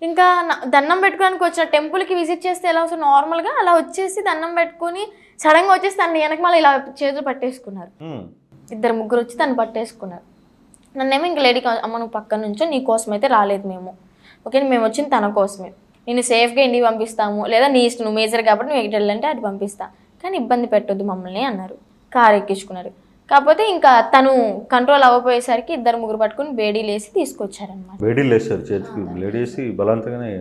ఇంకా దండం పెట్టుకోవడానికి వచ్చిన టెంపుల్కి విజిట్ చేస్తే ఎలా వస్తుంది నార్మల్గా అలా వచ్చేసి దండం పెట్టుకుని సడన్గా వచ్చేసి తను వెనక మళ్ళీ ఇలా చేతులు పట్టేసుకున్నారు. 2-3 వచ్చి తను పట్టేసుకున్నారు. నన్నేమో ఇంక లేడీ అమ్మ నువ్వు పక్కన నుంచో, నీ కోసం అయితే రాలేదు మేము, ఓకే మేము వచ్చింది తన కోసమే, నేను సేఫ్గా ఇంటికి పంపిస్తాము, లేదా నీ ఇష్టం, నువ్వు మేజర్ కాబట్టి నువ్వు ఎక్కడికి వెళ్ళాలంటే అటు పంపిస్తా, కానీ ఇబ్బంది పెట్టొద్దు మమ్మల్ని అన్నారు. కారు ఎక్కించుకున్నారు. కాకపోతే ఇంకా తను కంట్రోల్ అవ్వపోయేసరికి 2-3 పట్టుకుని బేడీలు వేసి తీసుకొచ్చారనమాట. బేడీలు వేసారు చేతికి, లేడీసి బలవంతంగానే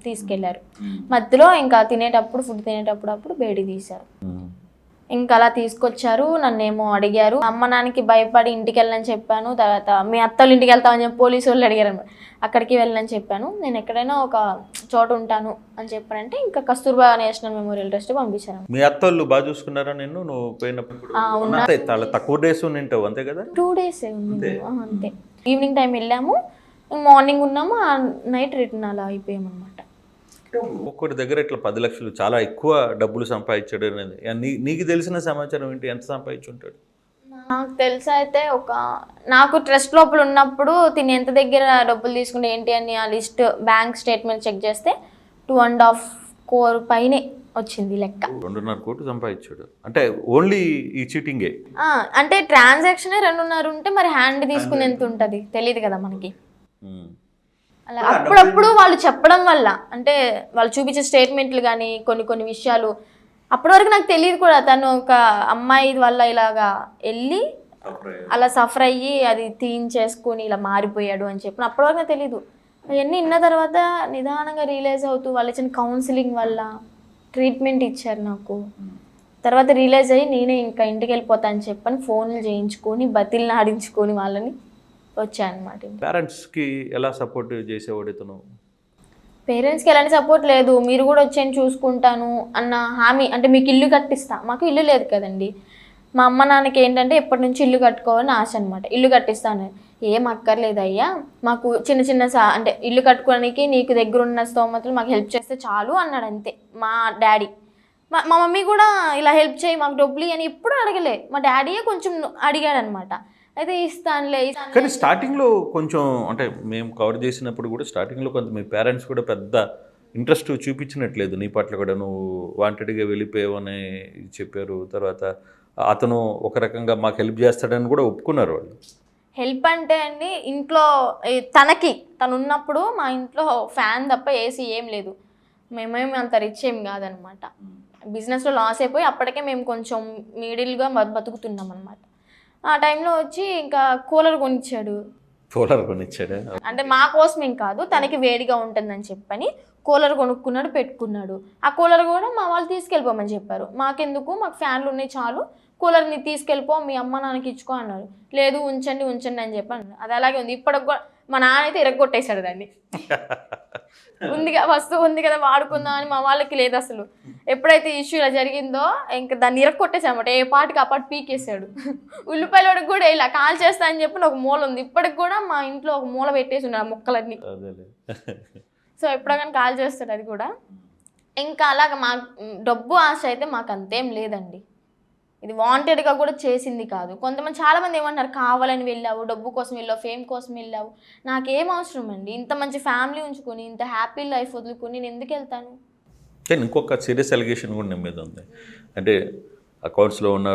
తీసుకెళ్లారు. మధ్యలో ఇంకా ఫుడ్ తినేటప్పుడు బేడీ తీశారు. ఇంకా అలా తీసుకొచ్చారు. నన్నేమో అడిగారు, అమ్మ నాన్నకి భయపడి ఇంటికి వెళ్ళని చెప్పాను. తర్వాత మీ అత్తలు ఇంటికి వెళ్తామని చెప్పి పోలీసు వాళ్ళు అడిగారు అనమాట. అక్కడికి వెళ్ళని చెప్పాను. నేను ఎక్కడైనా ఒక చోట ఉంటాను అని చెప్పానంటే ఇంకా కస్తూర్బా నేషనల్ మెమోరియల్ ట్రస్ట్ పంపించాను. మీ అత్తలు బాగా చూసుకున్నారా నిన్ను నువ్వు పోయినప్పుడు? చాలా తక్కువ డేస్ ఉంటావు అంతే కదా? 2 days ఉంది అంతే. ఈవినింగ్ టైం వెళ్ళాము, మార్నింగ్ ఉన్నాము, నైట్ రిటర్న్ అలా అయిపోయాము అనమాట. ఒక్కటి దగ్గర ఇట్లా 10 లక్షలు చాలా ఎక్కువ డబ్బులు సంపాదించాడు అనేది నీకు తెలిసిన సమాచారం ఏంటి? ఎంత సంపాదించుంటాడు? నాకు తెలిసి అయితే నాకు ట్రస్ట్ లోపల ఉన్నప్పుడు తిని ఎంత దగ్గర డబ్బులు తీసుకుంటే ఏంటి అని ఆ లిస్ట్ బ్యాంక్ స్టేట్మెంట్ చెక్ చేస్తే 2.5 crore పైనే వచ్చింది లెక్క. 2.5 కోట్లు సంపాదించాడు అంటే ఓన్లీ ఈ చీటింగే. అంటే ట్రాన్సాక్షన్ 2.5 ఉంటే మరి హ్యాండ్ తీసుకుని ఎంత ఉంటుంది తెలియదు కదా మనకి. అలా అప్పుడప్పుడు వాళ్ళు చెప్పడం వల్ల, అంటే వాళ్ళు చూపించే స్టేట్మెంట్లు కానీ కొన్ని విషయాలు అప్పటి వరకు నాకు తెలియదు కూడా. తను ఒక అమ్మాయి వల్ల ఇలాగా వెళ్ళి అలా సఫర్ అయ్యి అది తీయించేసుకొని ఇలా మారిపోయాడు అని చెప్పిన అప్పటి వరకు నాకు తెలీదు. అవన్నీ విన్న తర్వాత నిదానంగా రియలైజ్ అవుతూ వాళ్ళు ఇచ్చిన కౌన్సిలింగ్ వల్ల ట్రీట్మెంట్ ఇచ్చారు నాకు. తర్వాత రియలైజ్ అయ్యి నేనే ఇంకా ఇంటికి వెళ్ళిపోతా అని చెప్పని ఫోన్లు చేయించుకొని బతిల్ని ఆడించుకొని వాళ్ళని వచ్చాను అనమాట. పేరెంట్స్కి ఎలా సపోర్ట్ చేసేవాడు ఇతను? పేరెంట్స్కి ఎలాంటి సపోర్ట్ లేదు. మీరు కూడా వచ్చేయండి చూసుకుంటాను అన్న హామీ, అంటే మీకు ఇల్లు కట్టిస్తా, మాకు ఇల్లు లేదు కదండి. మా అమ్మ నాన్నకి ఏంటంటే ఎప్పటి నుంచి ఇల్లు కట్టుకోవాలని ఆశ అనమాట. ఇల్లు కట్టిస్తాను, ఏం అక్కర్లేదు అయ్యా, మాకు చిన్న అంటే ఇల్లు కట్టుకోవడానికి నీకు దగ్గర ఉన్న స్తోమతలు మాకు హెల్ప్ చేస్తే చాలు అన్నాడు అంతే మా డాడీ. మా మమ్మీ కూడా ఇలా హెల్ప్ చేయి మాకు డబ్బులు అని ఎప్పుడు అడగలే, మా డాడీయే కొంచెం అడిగాడు అనమాట. అయితే ఇస్తానులే. కానీ స్టార్టింగ్లో కొంచెం అంటే మేము కవర్ చేసినప్పుడు కూడా స్టార్టింగ్లో కొంత మీ పేరెంట్స్ కూడా పెద్ద ఇంట్రెస్ట్ చూపించినట్లేదు నీ పట్ల కూడా. నువ్వు వాంటెడ్గా వెళ్ళిపోయావని చెప్పారు. తర్వాత అతను ఒక రకంగా మాకు హెల్ప్ చేస్తాడని కూడా ఒప్పుకున్నారు వాళ్ళు. హెల్ప్ అంటే అండి ఇంట్లో తను ఉన్నప్పుడు మా ఇంట్లో ఫ్యాన్ తప్ప ఏసీ ఏం లేదు. మేమేమి అంత రిచ్ ఏం కాదనమాట. బిజినెస్లో లాస్ అయిపోయి అప్పటికే మేము కొంచెం మిడిల్గా బతుకుతున్నాం అనమాట. ఆ టైంలో వచ్చి ఇంకా కూలర్ కొనిచ్చాడు. అంటే మా కోసం ఏం కాదు, తనకి వేడిగా ఉంటుందని చెప్పని కూలర్ కొనుక్కున్నాడు, పెట్టుకున్నాడు. ఆ కూలర్ కూడా మా వాళ్ళు తీసుకెళ్ళిపోమని చెప్పారు. మాకెందుకు, మాకు ఫ్యాన్లు ఉన్నాయి చాలు, కూలర్ని తీసుకెళ్ళిపో మీ అమ్మ నాన్నకి ఇచ్చుకో అన్నారు. లేదు ఉంచండి అని చెప్పి అన్నారు. అది అలాగే ఉంది ఇప్పటికి కూడా. మా నాన్న అయితే ఇరగొట్టేశాడు దాన్ని. వస్తువు ఉంది కదా వాడుకుందాం అని మా వాళ్ళకి లేదు అసలు. ఎప్పుడైతే ఇష్యూ ఇలా జరిగిందో ఇంకా దాన్ని ఇరగొట్టేసామట, ఏ పాటికి ఆ పాటు పీకేసాడు. ఉల్లిపాయలోడికి కూడా ఇలా కాల్ చేస్తా అని చెప్పి ఒక మూల ఉంది, ఇప్పటికి కూడా మా ఇంట్లో ఒక మూల పెట్టేసి ఉన్నాడు ఆ ముక్కలన్నీ. సో ఎప్పుడో కాల్ చేస్తాడు అది కూడా. ఇంకా అలాగ మా డబ్బు ఆశ అయితే మాకు అంతేం లేదండి. ఇది వాంటెడ్గా కూడా చేసింది కాదు. చాలామంది ఏమంటారు కావాలని వెళ్ళావు, డబ్బు కోసం వెళ్ళావు, ఫేమ్ కోసం వెళ్ళావు. నాకేం అవసరం అండి, ఇంత మంచి ఫ్యామిలీ ఉంచుకొని ఇంత హ్యాపీ లైఫ్ వదులుకొని నేను ఎందుకు వెళ్తాను? కానీ ఇంకొక సీరియస్ అలిగేషన్ కూడా నేను మీద ఉంది. అంటే అకౌంట్స్లో ఉన్న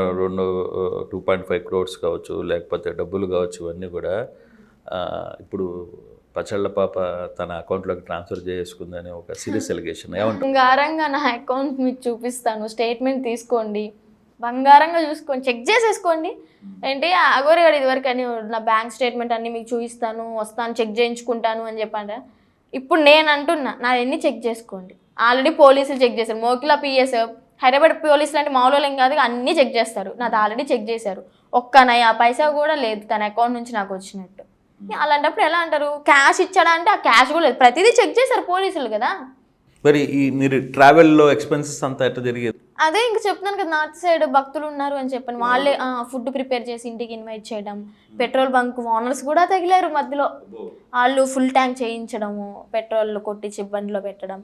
2.5 crores కావచ్చు, లేకపోతే డబ్బులు కావచ్చు, ఇవన్నీ కూడా ఇప్పుడు పచ్చళ్ళ పాప తన అకౌంట్లోకి ట్రాన్స్ఫర్ చేసుకుందని ఒక సీరియస్ అలిగేషన్. బంగారంగా నా అకౌంట్ మీకు చూపిస్తాను, స్టేట్మెంట్ తీసుకోండి, బంగారంగా చూసుకోండి, చెక్ చేసేసుకోండి. ఏంటి అగోరి గారు ఇదివరకు అని నా బ్యాంక్ స్టేట్మెంట్ అన్ని మీకు చూపిస్తాను, వస్తాను, చెక్ చేయించుకుంటాను అని చెప్పండి. ఇప్పుడు నేను అంటున్నా నాదన్నీ చెక్ చేసుకోండి. ఆల్రెడీ పోలీసులు చెక్ చేశారు, మోకిలా పిఎస్, హైదరాబాద్ పోలీసులు అంటే మామూలు ఏం కాదు, అన్నీ చెక్ చేస్తారు. నాది ఆల్రెడీ చెక్ చేశారు, ఒక్క నయా పైసా కూడా లేదు తన అకౌంట్ నుంచి నాకు వచ్చినట్టు. అలాంటప్పుడు ఎలా అంటారు క్యాష్ ఇచ్చాడా అంటే ఆ క్యాష్ కూడా లేదు, ప్రతిదీ చెక్ చేశారు పోలీసులు కదా. మరి ఈ మీరు ట్రావెల్లో ఎక్స్పెన్సెస్ అంతా ఎట్లా జరిగేది? అదే ఇంక చెప్తున్నాను కదా, నార్త్ సైడ్ భక్తులు ఉన్నారు అని చెప్పాను, వాళ్ళే ఫుడ్ ప్రిపేర్ చేసి ఇంటికి ఇన్వైట్ చేయడం, పెట్రోల్ బంక్ ఓనర్స్ కూడా తగిలారు మధ్యలో, వాళ్ళు ఫుల్ ట్యాంక్ చేయించడము, పెట్రోల్ కొట్టించి బండిలో పెట్టడం.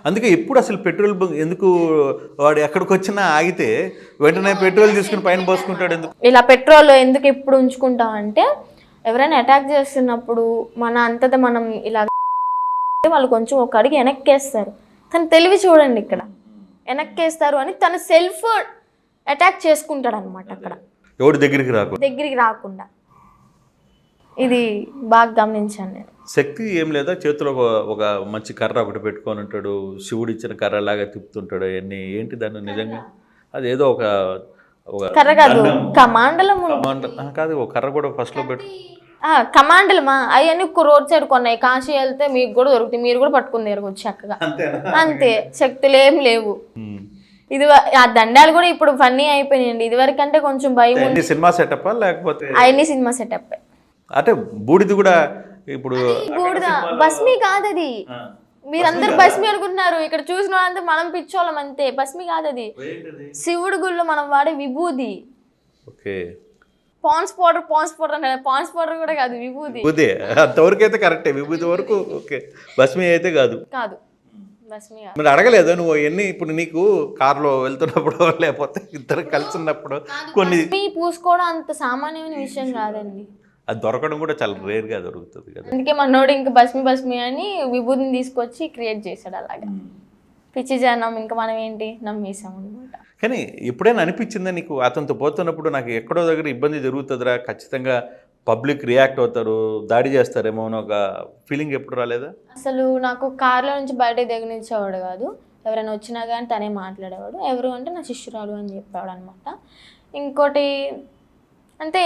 అందుకే ఎప్పుడు అసలు పెట్రోల్ బంక్ ఎందుకు, వాడు ఎక్కడికి వచ్చినా ఆగితే వెంటనే పెట్రోల్ తీసుకుని పైన పోసుకుంటాడు ఎందుకు? ఇలా పెట్రోల్ ఎందుకు ఎప్పుడు ఉంచుకుంటాం అంటే ఎవరైనా అటాక్ చేస్తున్నప్పుడు మన అంతటా మనం ఇలా వాళ్ళు కొంచెం ఒక అడిగి వెనక్కేస్తారు. తను తెలివి చూడండి, ఇక్కడ వెనక్కేస్తారు అని తను సెల్ఫ్ అటాక్ చేసుకుంటాడు అనమాట. అక్కడ ఎవరి దగ్గరికి రాకుండా ఇది బాగా గమనించాను నేను. శక్తి ఏం లేదా చేతిలో ఒక మంచి కర్ర ఒకటి పెట్టుకొని ఉంటాడు, శివుడు ఇచ్చిన కర్ర లాగా తిప్పుతుంటాడు అవన్నీ, ఏంటి దాన్ని నిజంగా అదేదో ఒక కర్ర కాదు, కమాండలం కాదు, ఒక కర్ర కూడా ఫస్ట్లో పెట్టు. కమాండలమా అవన్నీ రోడ్ సైడ్ కొన్నాయి, కాశీ వెళ్తే మీకు కూడా దొరుకుతాయి, మీరు కూడా పట్టుకుని తిరగొచ్చు చక్కగా, అంతే. శక్తులు ఏం లేవు. ఇది ఆ దండాలు కూడా ఇప్పుడు ఫన్నీ అయిపోయినాయండి, ఇది వరకు అంటే కొంచెం భయం. సినిమా సెటప్ లేకపోతే అవన్నీ సినిమా సెటప్. అంటే బూడిది కూడా ఇప్పుడు బూడిద భస్మి కాదు అది, మీరందరూ భస్మి అనుకుంటున్నారు, ఇక్కడ చూసిన వాళ్ళంతా మనం పిచ్చోళ్ళం అంతే. భస్మి కాదు అది, శివుడి గుళ్ళో మనం వాడే విభూది. ఓకే, పాన్స్ పౌడర్ అంటే పాన్స్ పౌడర్ కూడా కాదు, విభూది. అంతవరకు అయితే కరెక్టే, విభూతి వరకు ఓకే, భస్మి అయితే కాదు. భస్మి కాదు. మరి అడగలేదు నువ్వు ఎన్ని, ఇప్పుడు నీకు కార్లో వెళ్తున్నప్పుడు లేకపోతే ఇద్దరు కలిసి ఉన్నప్పుడు కొన్ని పూసుకోవడం అంత సామాన్యమైన విషయం కాదండి, అది దొరకడం కూడా చాలా రేర్గా దొరుకుతుంది కదా. అందుకే మనోడు ఇంకా భస్మి అని విభూతిని తీసుకొచ్చి క్రియేట్ చేశాడు అలాగా. పిచ్చి జనం ఇంకా మనం ఏంటి నమ్మేసాం అనమాట. కానీ ఎప్పుడైనా అనిపించిందా నీకు అతనితో పోతున్నప్పుడు నాకు ఎక్కడో దగ్గర ఇబ్బంది జరుగుతుందిరా, ఖచ్చితంగా పబ్లిక్ రియాక్ట్ అవుతారు, దాడి చేస్తారేమో అని ఒక ఫీలింగ్ ఎప్పుడు రాలేదా? అసలు నాకు కార్లో నుంచి బయటకు దిగనిచ్చేవాడు కాదు, ఎవరైనా వచ్చినా కానీ తనే మాట్లాడేవాడు. ఎవరు అంటే నా శిష్యురాలు అని చెప్పేవాడు అనమాట. ఇంకోటి అంటే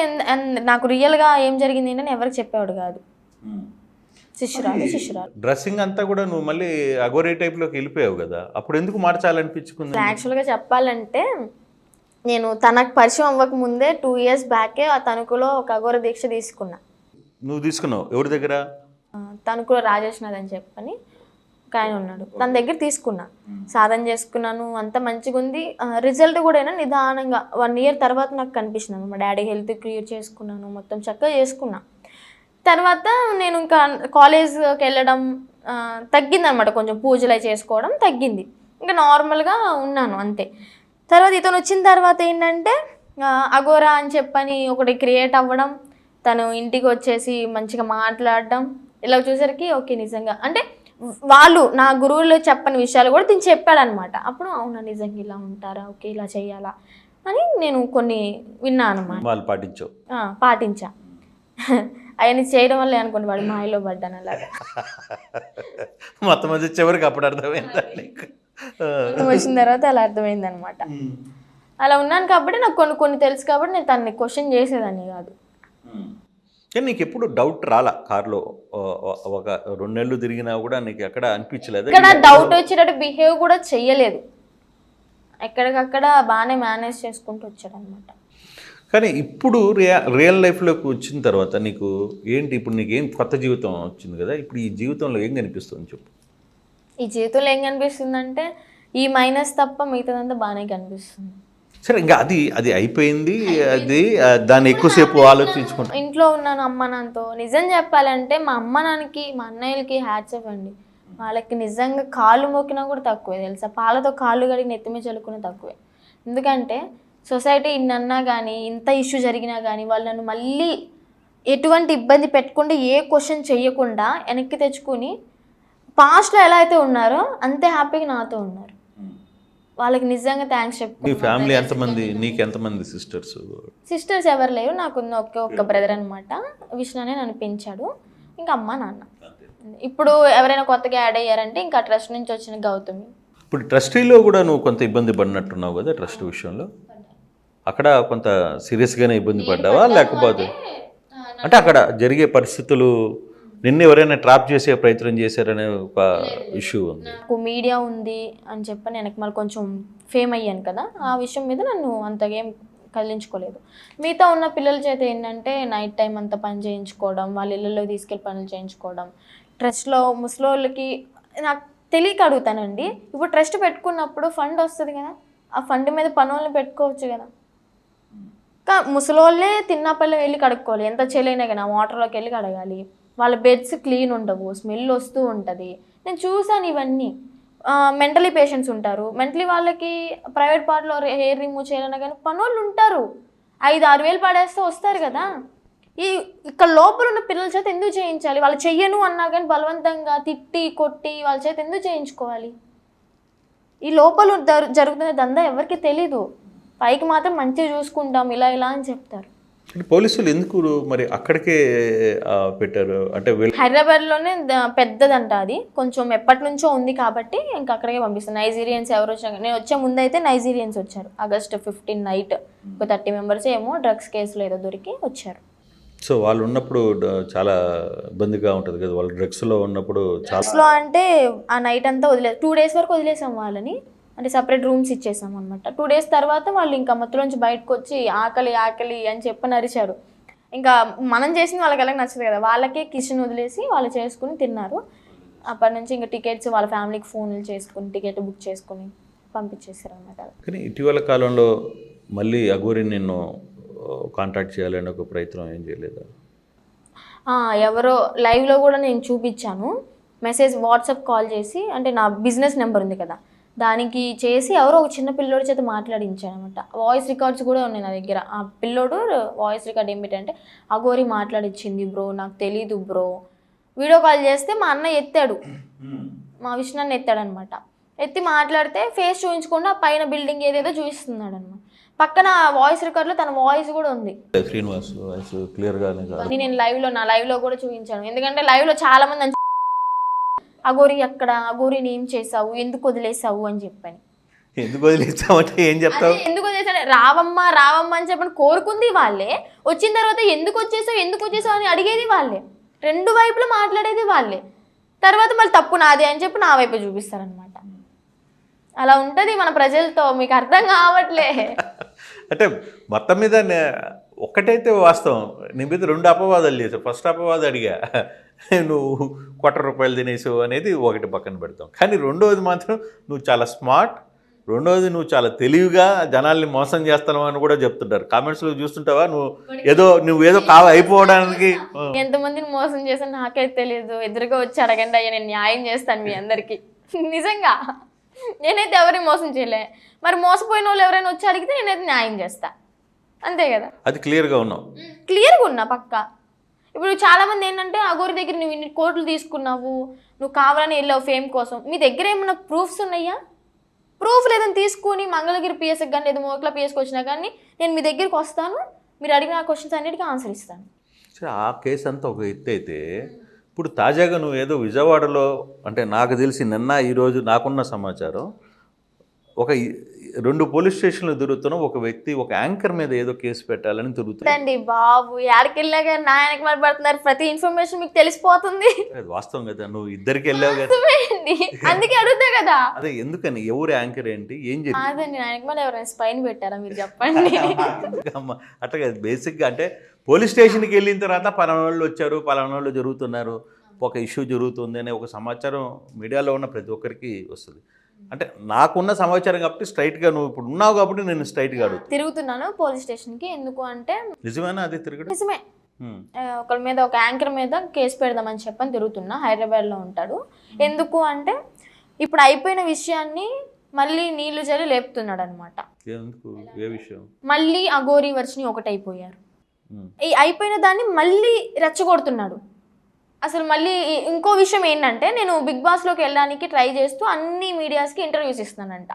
నాకు రియల్గా ఏం జరిగింది ఏంటని ఎవరికి చెప్పేవాడు కాదు, శిష్యురాలు. డ్రెస్సింగ్ అంతా కూడా నువ్వు మళ్ళీ అగోరీ టైప్లోకి వెళ్ళిపోయావు కదా, అప్పుడు ఎందుకు మార్చాలనిపించుకుంది? యాక్చువల్గా చెప్పాలంటే నేను తనకు పరిచయం అవ్వక ముందే 2 years బ్యాకే ఆ తణుకులో ఒక అఘోర దీక్ష తీసుకున్నా. నువ్వు తీసుకున్నావు ఎవరి దగ్గర? తణుకులో రాజేష్నాథ్ అని చెప్పని ఒక ఆయన ఉన్నాడు, తన దగ్గర తీసుకున్నా, సాధన చేసుకున్నాను, అంత మంచిగా ఉంది. రిజల్ట్ కూడా అయినా నిదానంగా 1 year తర్వాత నాకు కనిపిస్తున్నాను. మా డాడీ హెల్త్ క్లియర్ చేసుకున్నాను, మొత్తం చక్కగా చేసుకున్నా. తర్వాత నేను ఇంకా కాలేజ్కి వెళ్ళడం తగ్గింది అనమాట, కొంచెం పూజలు అవి చేసుకోవడం తగ్గింది, ఇంకా నార్మల్గా ఉన్నాను అంతే. తర్వాత ఇతను వచ్చిన తర్వాత ఏంటంటే అఘోరా అని చెప్పని ఒకటి క్రియేట్ అవ్వడం, తను ఇంటికి వచ్చేసి మంచిగా మాట్లాడడం, ఇలా చూసరికి ఓకే నిజంగా అంటే వాళ్ళు నా గురువులు చెప్పని విషయాలు కూడా తిని చెప్పాడనమాట. అప్పుడు అవునా నిజంగా ఇలా ఉంటారా, ఓకే ఇలా చేయాలా అని నేను కొన్ని విన్నాను అనమాట, పాటించా. అవన్నీ చేయడం వల్ల అనుకోండి వాడు మాయలో పడ్డాను అలాగా. మొత్తం చివరికి అప్పుడు అర్థమైందా? వచ్చిన తర్వాత అలా అర్థమైంది అనమాట. అలా ఉన్నాను కాబట్టి నాకు కొన్ని తెలుసు కాబట్టి నేను తనని క్వశ్చన్ చేసేదాన్ని కాదు. కానీ నీకు ఎప్పుడు డౌట్ రాలా కార్లో ఒక 2 నెలలు తిరిగినా కూడా నీకు ఎక్కడ అనిపించలేదు? ఇక్కడ డౌట్ వచ్చేటట్టు బిహేవ్ కూడా చెయ్యలేదు, ఎక్కడికక్కడ బాగానే మేనేజ్ చేసుకుంటూ వచ్చాడు అనమాట. కానీ ఇప్పుడు రియల్ లైఫ్లోకి వచ్చిన తర్వాత నీకు ఏంటి, ఇప్పుడు నీకు ఏం కొత్త జీవితం వచ్చింది కదా, ఇప్పుడు ఈ జీవితంలో ఏం కనిపిస్తుంది చెప్పు? ఈ జీవితంలో ఏం కనిపిస్తుంది అంటే ఈ మైనస్ తప్ప మిగతాదంతా బాగానే కనిపిస్తుంది. సరే ఇంకా అది అయిపోయింది, అది దాన్ని ఎక్కువసేపు ఆలోచించుకుంటా. ఇంట్లో ఉన్నాను అమ్మ నాన్నతో. నిజం చెప్పాలంటే మా అమ్మ నాన్నకి మా అన్నయ్యలకి హ్యాట్స్ ఆఫ్ అండి, వాళ్ళకి నిజంగా కాళ్ళు మోకినా కూడా తక్కువే తెలుసా, పాలతో కాళ్ళు కడిగి నెత్తిమే చల్లుకునే తక్కువే. ఎందుకంటే సొసైటీ ఇన్నన్నా కానీ ఇంత ఇష్యూ జరిగినా కానీ వాళ్ళు నన్ను మళ్ళీ ఎటువంటి ఇబ్బంది పెట్టకుండా ఏ క్వశ్చన్ చెయ్యకుండా వెనక్కి తెచ్చుకుని పాస్ట్లో ఎలా అయితే ఉన్నారో అంతే హ్యాపీగా నాతో ఉన్నారు. వాళ్ళకి నిజంగా థ్యాంక్స్ చెప్తాను. మీ ఫ్యామిలీ ఎంతమంది, నీకు ఎంతమంది సిస్టర్స్? సిస్టర్స్ ఎవరు లేరు, నాకు ఒక్క బ్రదర్ అనమాట, విష్ణు అనే నన్ను పెంచాడు, ఇంకా అమ్మ నాన్న. ఇప్పుడు ఎవరైనా కొత్తగా యాడ్ అయ్యారంటే ఇంకా ట్రస్ట్ నుంచి వచ్చిన గౌతమి. ఇప్పుడు ట్రస్టీలో కూడా నువ్వు కొంత ఇబ్బంది పడినట్టున్నావు కదా ట్రస్ట్ విషయంలో. అక్కడ కొంత సీరియస్గానే ఇబ్బంది పడ్డావా లేకపోతే అంటే అక్కడ జరిగే పరిస్థితులు నిన్ను ఎవరైనా ట్రాప్ చేసే ప్రయత్నం చేశారనే ఒక ఇష్యూ ఉంది. నాకు మీడియా ఉంది అని చెప్పి నేను మళ్ళీ కొంచెం ఫేమ్ అయ్యాను కదా, ఆ విషయం మీద నన్ను అంతగా ఏం కదిలించుకోలేదు. మిగతా ఉన్న పిల్లల చేత ఏంటంటే నైట్ టైం అంతా పని చేయించుకోవడం, వాళ్ళ ఇళ్ళల్లో తీసుకెళ్ళి పనులు చేయించుకోవడం. ట్రస్ట్లో ముసలోళ్ళకి నాకు తెలియక అడుగుతానండి, ఇప్పుడు ట్రస్ట్ పెట్టుకున్నప్పుడు ఫండ్ వస్తుంది కదా, ఆ ఫండ్ మీద పనులను పెట్టుకోవచ్చు కదా. ముసలోళ్ళే తిన్నపల్లి వెళ్ళి కడుక్కోవాలి, ఎంత చేయలేనా కానీ వాటర్లోకి వెళ్ళి కడగాలి. వాళ్ళ బెడ్స్ క్లీన్ ఉండవు, స్మెల్ వస్తూ ఉంటుంది. నేను చూసాను ఇవన్నీ. మెంటలీ పేషెంట్స్ ఉంటారు, మెంటలీ వాళ్ళకి ప్రైవేట్ పార్ట్లో హెయిర్ రిమూవ్ చేయాలన్నా కానీ పనోళ్ళు ఉంటారు, 5-6 వేలు పడేస్తే వస్తారు కదా. ఇక్కడ లోపల ఉన్న పిల్లల చేత ఎందుకు చేయించాలి? వాళ్ళు చెయ్యను అన్నా కానీ బలవంతంగా తిట్టి కొట్టి వాళ్ళ చేత ఎందుకు చేయించుకోవాలి? ఈ లోపల జరుగుతున్న దందా ఎవరికి తెలీదు, పైకి మాత్రం మంచిగా చూసుకుంటాం ఇలా ఇలా అని చెప్తారు. పోలీసులు ఎందుకు మరి అక్కడికే పెట్టారు అంటే? హైదరాబాద్లోనే పెద్దదంట అది, కొంచెం ఎప్పటి నుంచో ఉంది కాబట్టి ఇంకా అక్కడికే పంపిస్తాను. నైజీరియన్స్ ఎవరు వచ్చారు, నేను వచ్చే ముందు అయితే నైజీరియన్స్ వచ్చారు. August 15 నైట్ ఒక 30 మెంబర్స్ ఏమో డ్రగ్స్ కేసులో ఏదో దొరికి వచ్చారు. సో వాళ్ళు ఉన్నప్పుడు చాలా ఇబ్బందిగా ఉంటుంది కదా, వాళ్ళు డ్రగ్స్లో ఉన్నప్పుడు. డ్రగ్స్లో అంటే ఆ నైట్ అంతా 2 డేస్ వరకు వదిలేసాం వాళ్ళని, అంటే సపరేట్ రూమ్స్ ఇచ్చేసాం అనమాట. 2 డేస్ తర్వాత వాళ్ళు ఇంకా మత్తులోంచి బయటకు వచ్చి ఆకలి ఆకలి అని చెప్పని అరిచారు. ఇంకా మనం చేసింది వాళ్ళకి ఎలాగ నచ్చదు కదా, వాళ్ళకే కిచెన్ వదిలేసి వాళ్ళు చేసుకుని తిన్నారు. అప్పటి నుంచి ఇంకా టికెట్స్ వాళ్ళ ఫ్యామిలీకి ఫోన్లు చేసుకుని టికెట్ బుక్ చేసుకుని పంపించేసారు అనమాట. కానీ ఇటీవల కాలంలో మళ్ళీ అఘోరి నిన్ను కాంటాక్ట్ చేయాలని ఒక ప్రయత్నం ఏం చేయలేదా? ఎవరో లైవ్లో కూడా నేను చూపించాను, మెసేజ్ వాట్సాప్ కాల్ చేసి, అంటే నా బిజినెస్ నెంబర్ ఉంది కదా దానికి చేసి ఎవరో ఒక చిన్న పిల్లోడి చేత మాట్లాడించాను అనమాట. వాయిస్ రికార్డ్స్ కూడా ఉన్నాయి నా దగ్గర. ఆ పిల్లోడు వాయిస్ రికార్డ్ ఏమిటంటే, అఘోరి మాట్లాడిచ్చింది బ్రో, నాకు తెలీదు బ్రో. వీడియో కాల్ చేస్తే మా అన్న ఎత్తాడు, మా విష్ణు ఎత్తాడు అనమాట. ఎత్తి మాట్లాడితే ఫేస్ చూపించకుండా పైన బిల్డింగ్ ఏదేదో చూపిస్తున్నాడు అనమాట. పక్కన వాయిస్ రికార్డ్లో తన వాయిస్ కూడా ఉంది. శ్రీనివాస్ వాయిస్ క్లియర్గానే కాదు. నేను లైవ్లో కూడా చూపించాను, ఎందుకంటే లైవ్లో చాలా మంది అఘోరి అక్కడ, అఘోరిని ఏం చేసావు, ఎందుకు వదిలేసావు అని చెప్పని. ఎందుకు వదిలేసావు అంటే ఏం చెప్తావు? ఎందుకు వదిలేసాడు, రావమ్మ అని చెప్పని కోరుకుంది వాళ్ళే, వచ్చిన తర్వాత ఎందుకు వచ్చేసావు అని అడిగేది వాళ్ళే, 2 వైపులు మాట్లాడేది వాళ్ళే. తర్వాత మళ్ళీ తప్పు నాదే అని చెప్పి నా వైపు చూపిస్తారనమాట. అలా ఉంటుంది మన ప్రజలతో, మీకు అర్థం కావట్లే. అంటే మొత్తం మీద ఒక్కటైతే వాస్తవం, నీ మీద 2 అపవాదాలు చేసావు. ఫస్ట్ అపవాదం అడిగా, నువ్వు ₹1,000 తినేసావు అనేది ఒకటి పక్కన పెడతాం. కానీ రెండవది మాత్రం నువ్వు చాలా స్మార్ట్, రెండవది నువ్వు చాలా తెలివిగా జనాల్ని మోసం చేస్తున్నావు అని కూడా చెప్తుంటారు. కామెంట్స్లో చూస్తుంటావా, నువ్వు ఏదో అయిపోవడానికి ఎంతమందిని మోసం చేసాను నాకైతే తెలియదు. ఎదురుగా వచ్చి అడగండి అయ్యా, నేను న్యాయం చేస్తాను మీ అందరికీ. నిజంగా నేనైతే ఎవరిని మోసం చేయలే, మరి మోసపోయిన వాళ్ళు ఎవరైనా వచ్చి అడిగితే నేనైతే న్యాయం చేస్తా, అంతే కదా. అది క్లియర్గా ఉన్నా పక్కా. ఇప్పుడు చాలామంది ఏంటంటే, అఘోరి దగ్గర నువ్వు ఇన్ని కోట్లు తీసుకున్నావు, నువ్వు కావాలని వెళ్ళావు ఫేమ్ కోసం, మీ దగ్గర ఏమన్నా ప్రూఫ్స్ ఉన్నాయా? ప్రూఫ్ లేదని తీసుకొని మంగళగిరి పిఎస్కి కానీ లేదా మోక్లా పిఎస్కి వచ్చినా కానీ నేను మీ దగ్గరికి వస్తాను, మీరు అడిగిన క్వశ్చన్స్ అన్నిటికీ ఆన్సర్ ఇస్తాను. ఆ కేసు అంతా ఒక ఎత్తు అయితే, ఇప్పుడు తాజాగా నువ్వు ఏదో విజయవాడలో, అంటే నాకు తెలిసి ఈరోజు నాకున్న సమాచారం, ఒక 2 పోలీస్ స్టేషన్లు తిరుగుతున్న ఒక వ్యక్తి ఒక యాంకర్ మీద ఏదో కేసు పెట్టాలని తిరుగుతుంది బాబు. ఎక్కడికి వెళ్ళాక నాయనకి మరి పడుతున్నారు, ప్రతి ఇన్ఫర్మేషన్ మీకు తెలిసిపోతుంది. వాస్తవం కదా, నువ్వు ఇద్దరికి వెళ్ళావు కదా, అందుకే అడుగుతా కదా. అదే ఎందుకని, ఎవరు యాంకర్ ఏంటి, ఏం అదండి, నాయనకి మరి ఎవరైనా స్పైన్ పెట్టారా మీరు చెప్పండి. అట్లా కదా బేసిక్గా. అంటే పోలీస్ స్టేషన్కి వెళ్ళిన తర్వాత పలానా వాళ్ళు వచ్చారు, పలానా వాళ్ళు జరుగుతున్నారు, ఒక ఇష్యూ జరుగుతుంది అనే ఒక సమాచారం మీడియాలో ఉన్న ప్రతి ఒక్కరికి వస్తుంది. అంటే నాకున్న సమాచారం కాబట్టి స్ట్రైట్గా, నువ్వు ఇప్పుడు ఉన్నావు కాబట్టి నేను స్ట్రైట్గా అడుగుతాను. తిరుగుతున్నాను పోలీస్ స్టేషన్కి, ఎందుకు అంటే నిజమేనా అది తిరగడం? నిజమే. ఒకరి మీద, ఒక యాంకర్ మీద కేసు పెడదామని చెప్పని తిరుగుతున్నా, హైదరాబాద్లో ఉంటాడు. ఎందుకు అంటే ఇప్పుడు అయిపోయిన విషయాన్ని మళ్ళీ నీళ్లు జల్లి లేపుతున్నాడు అనమాట. ఏ విషయం? మళ్ళీ అఘోరి వర్షిని ఒకటైపోయారు, ఈ అయిపోయిన దాన్ని మళ్ళీ రెచ్చగొడుతున్నాడు. అసలు మళ్ళీ ఇంకో విషయం ఏంటంటే, నేను బిగ్ బాస్లోకి వెళ్ళడానికి ట్రై చేస్తూ అన్ని మీడియాస్కి ఇంటర్వ్యూస్ ఇస్తున్నానంట.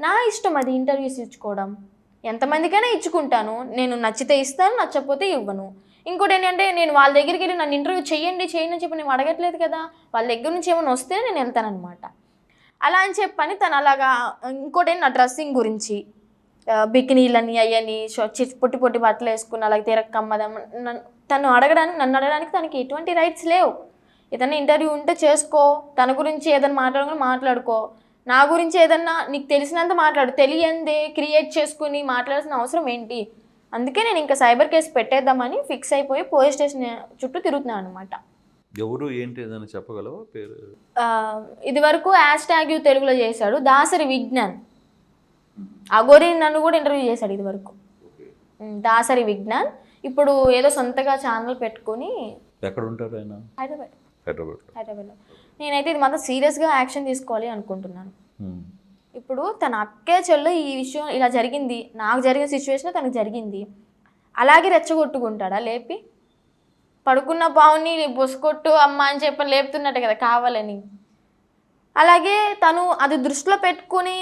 నా ఇష్టం అది, ఇంటర్వ్యూస్ ఇచ్చుకోవడం, ఎంతమందికైనా ఇచ్చుకుంటాను. నేను నచ్చితే ఇస్తాను, నచ్చకపోతే ఇవ్వను. ఇంకోటి ఏంటంటే, నేను వాళ్ళ దగ్గరికి వెళ్ళి నన్ను ఇంటర్వ్యూ చేయండి అని చెప్పి నేను అడగట్లేదు కదా, వాళ్ళ దగ్గర నుంచి ఏమైనా వస్తే నేను వెళ్తానమాట. అలా అని చెప్పని తను అలాగా. ఇంకోటి నా డ్రెస్సింగ్ గురించి బికినీలని అయ్యని పొట్టి పొట్టి బట్టలు వేసుకుని అలాగే తిరక్కమ్మదం నన్ను అడగడానికి తనకి ఎటువంటి రైట్స్ లేవు. ఏదైనా ఇంటర్వ్యూ ఉంటే చేసుకో, తన గురించి ఏదైనా మాట్లాడుకో, నా గురించి ఏదన్నా నీకు తెలిసినంత మాట్లాడు, తెలియందే క్రియేట్ చేసుకుని మాట్లాడాల్సిన అవసరం ఏంటి? అందుకే నేను ఇంకా సైబర్ కేసు పెట్టేద్దామని ఫిక్స్ అయిపోయి పోలీస్ స్టేషన్ చుట్టూ తిరుగుతున్నాను అనమాట. ఎవరు ఏంటి ఏదైనా చెప్పగలవా పేరు? ఇది వరకు #యూ తెలుగులో చేశాడు దాసరి విజ్ఞాన్. అగోరి నన్ను కూడా ఇంటర్వ్యూ చేశాడు ఇది వరకు, దాసరి విజ్ఞాన్. ఇప్పుడు ఏదో సొంతగా ఛానల్ పెట్టుకుని. ఎక్కడ ఉంటారు ఆయన? హైదరాబాద్లో. నేనైతే ఇది మాత్రం సీరియస్గా యాక్షన్ తీసుకోవాలి అనుకుంటున్నాను. ఇప్పుడు తన అక్కే చెల్లు ఈ విషయం ఇలా జరిగింది, నాకు జరిగిన సిచ్యువేషన్ తనకు జరిగింది, అలాగే రెచ్చగొట్టుకుంటాడా లేపి? పడుకున్న పావుని బొసుకొట్టు అమ్మ అని చెప్పని లేపుతున్నట్టు కదా కావాలని. అలాగే తను అది దృష్టిలో పెట్టుకుని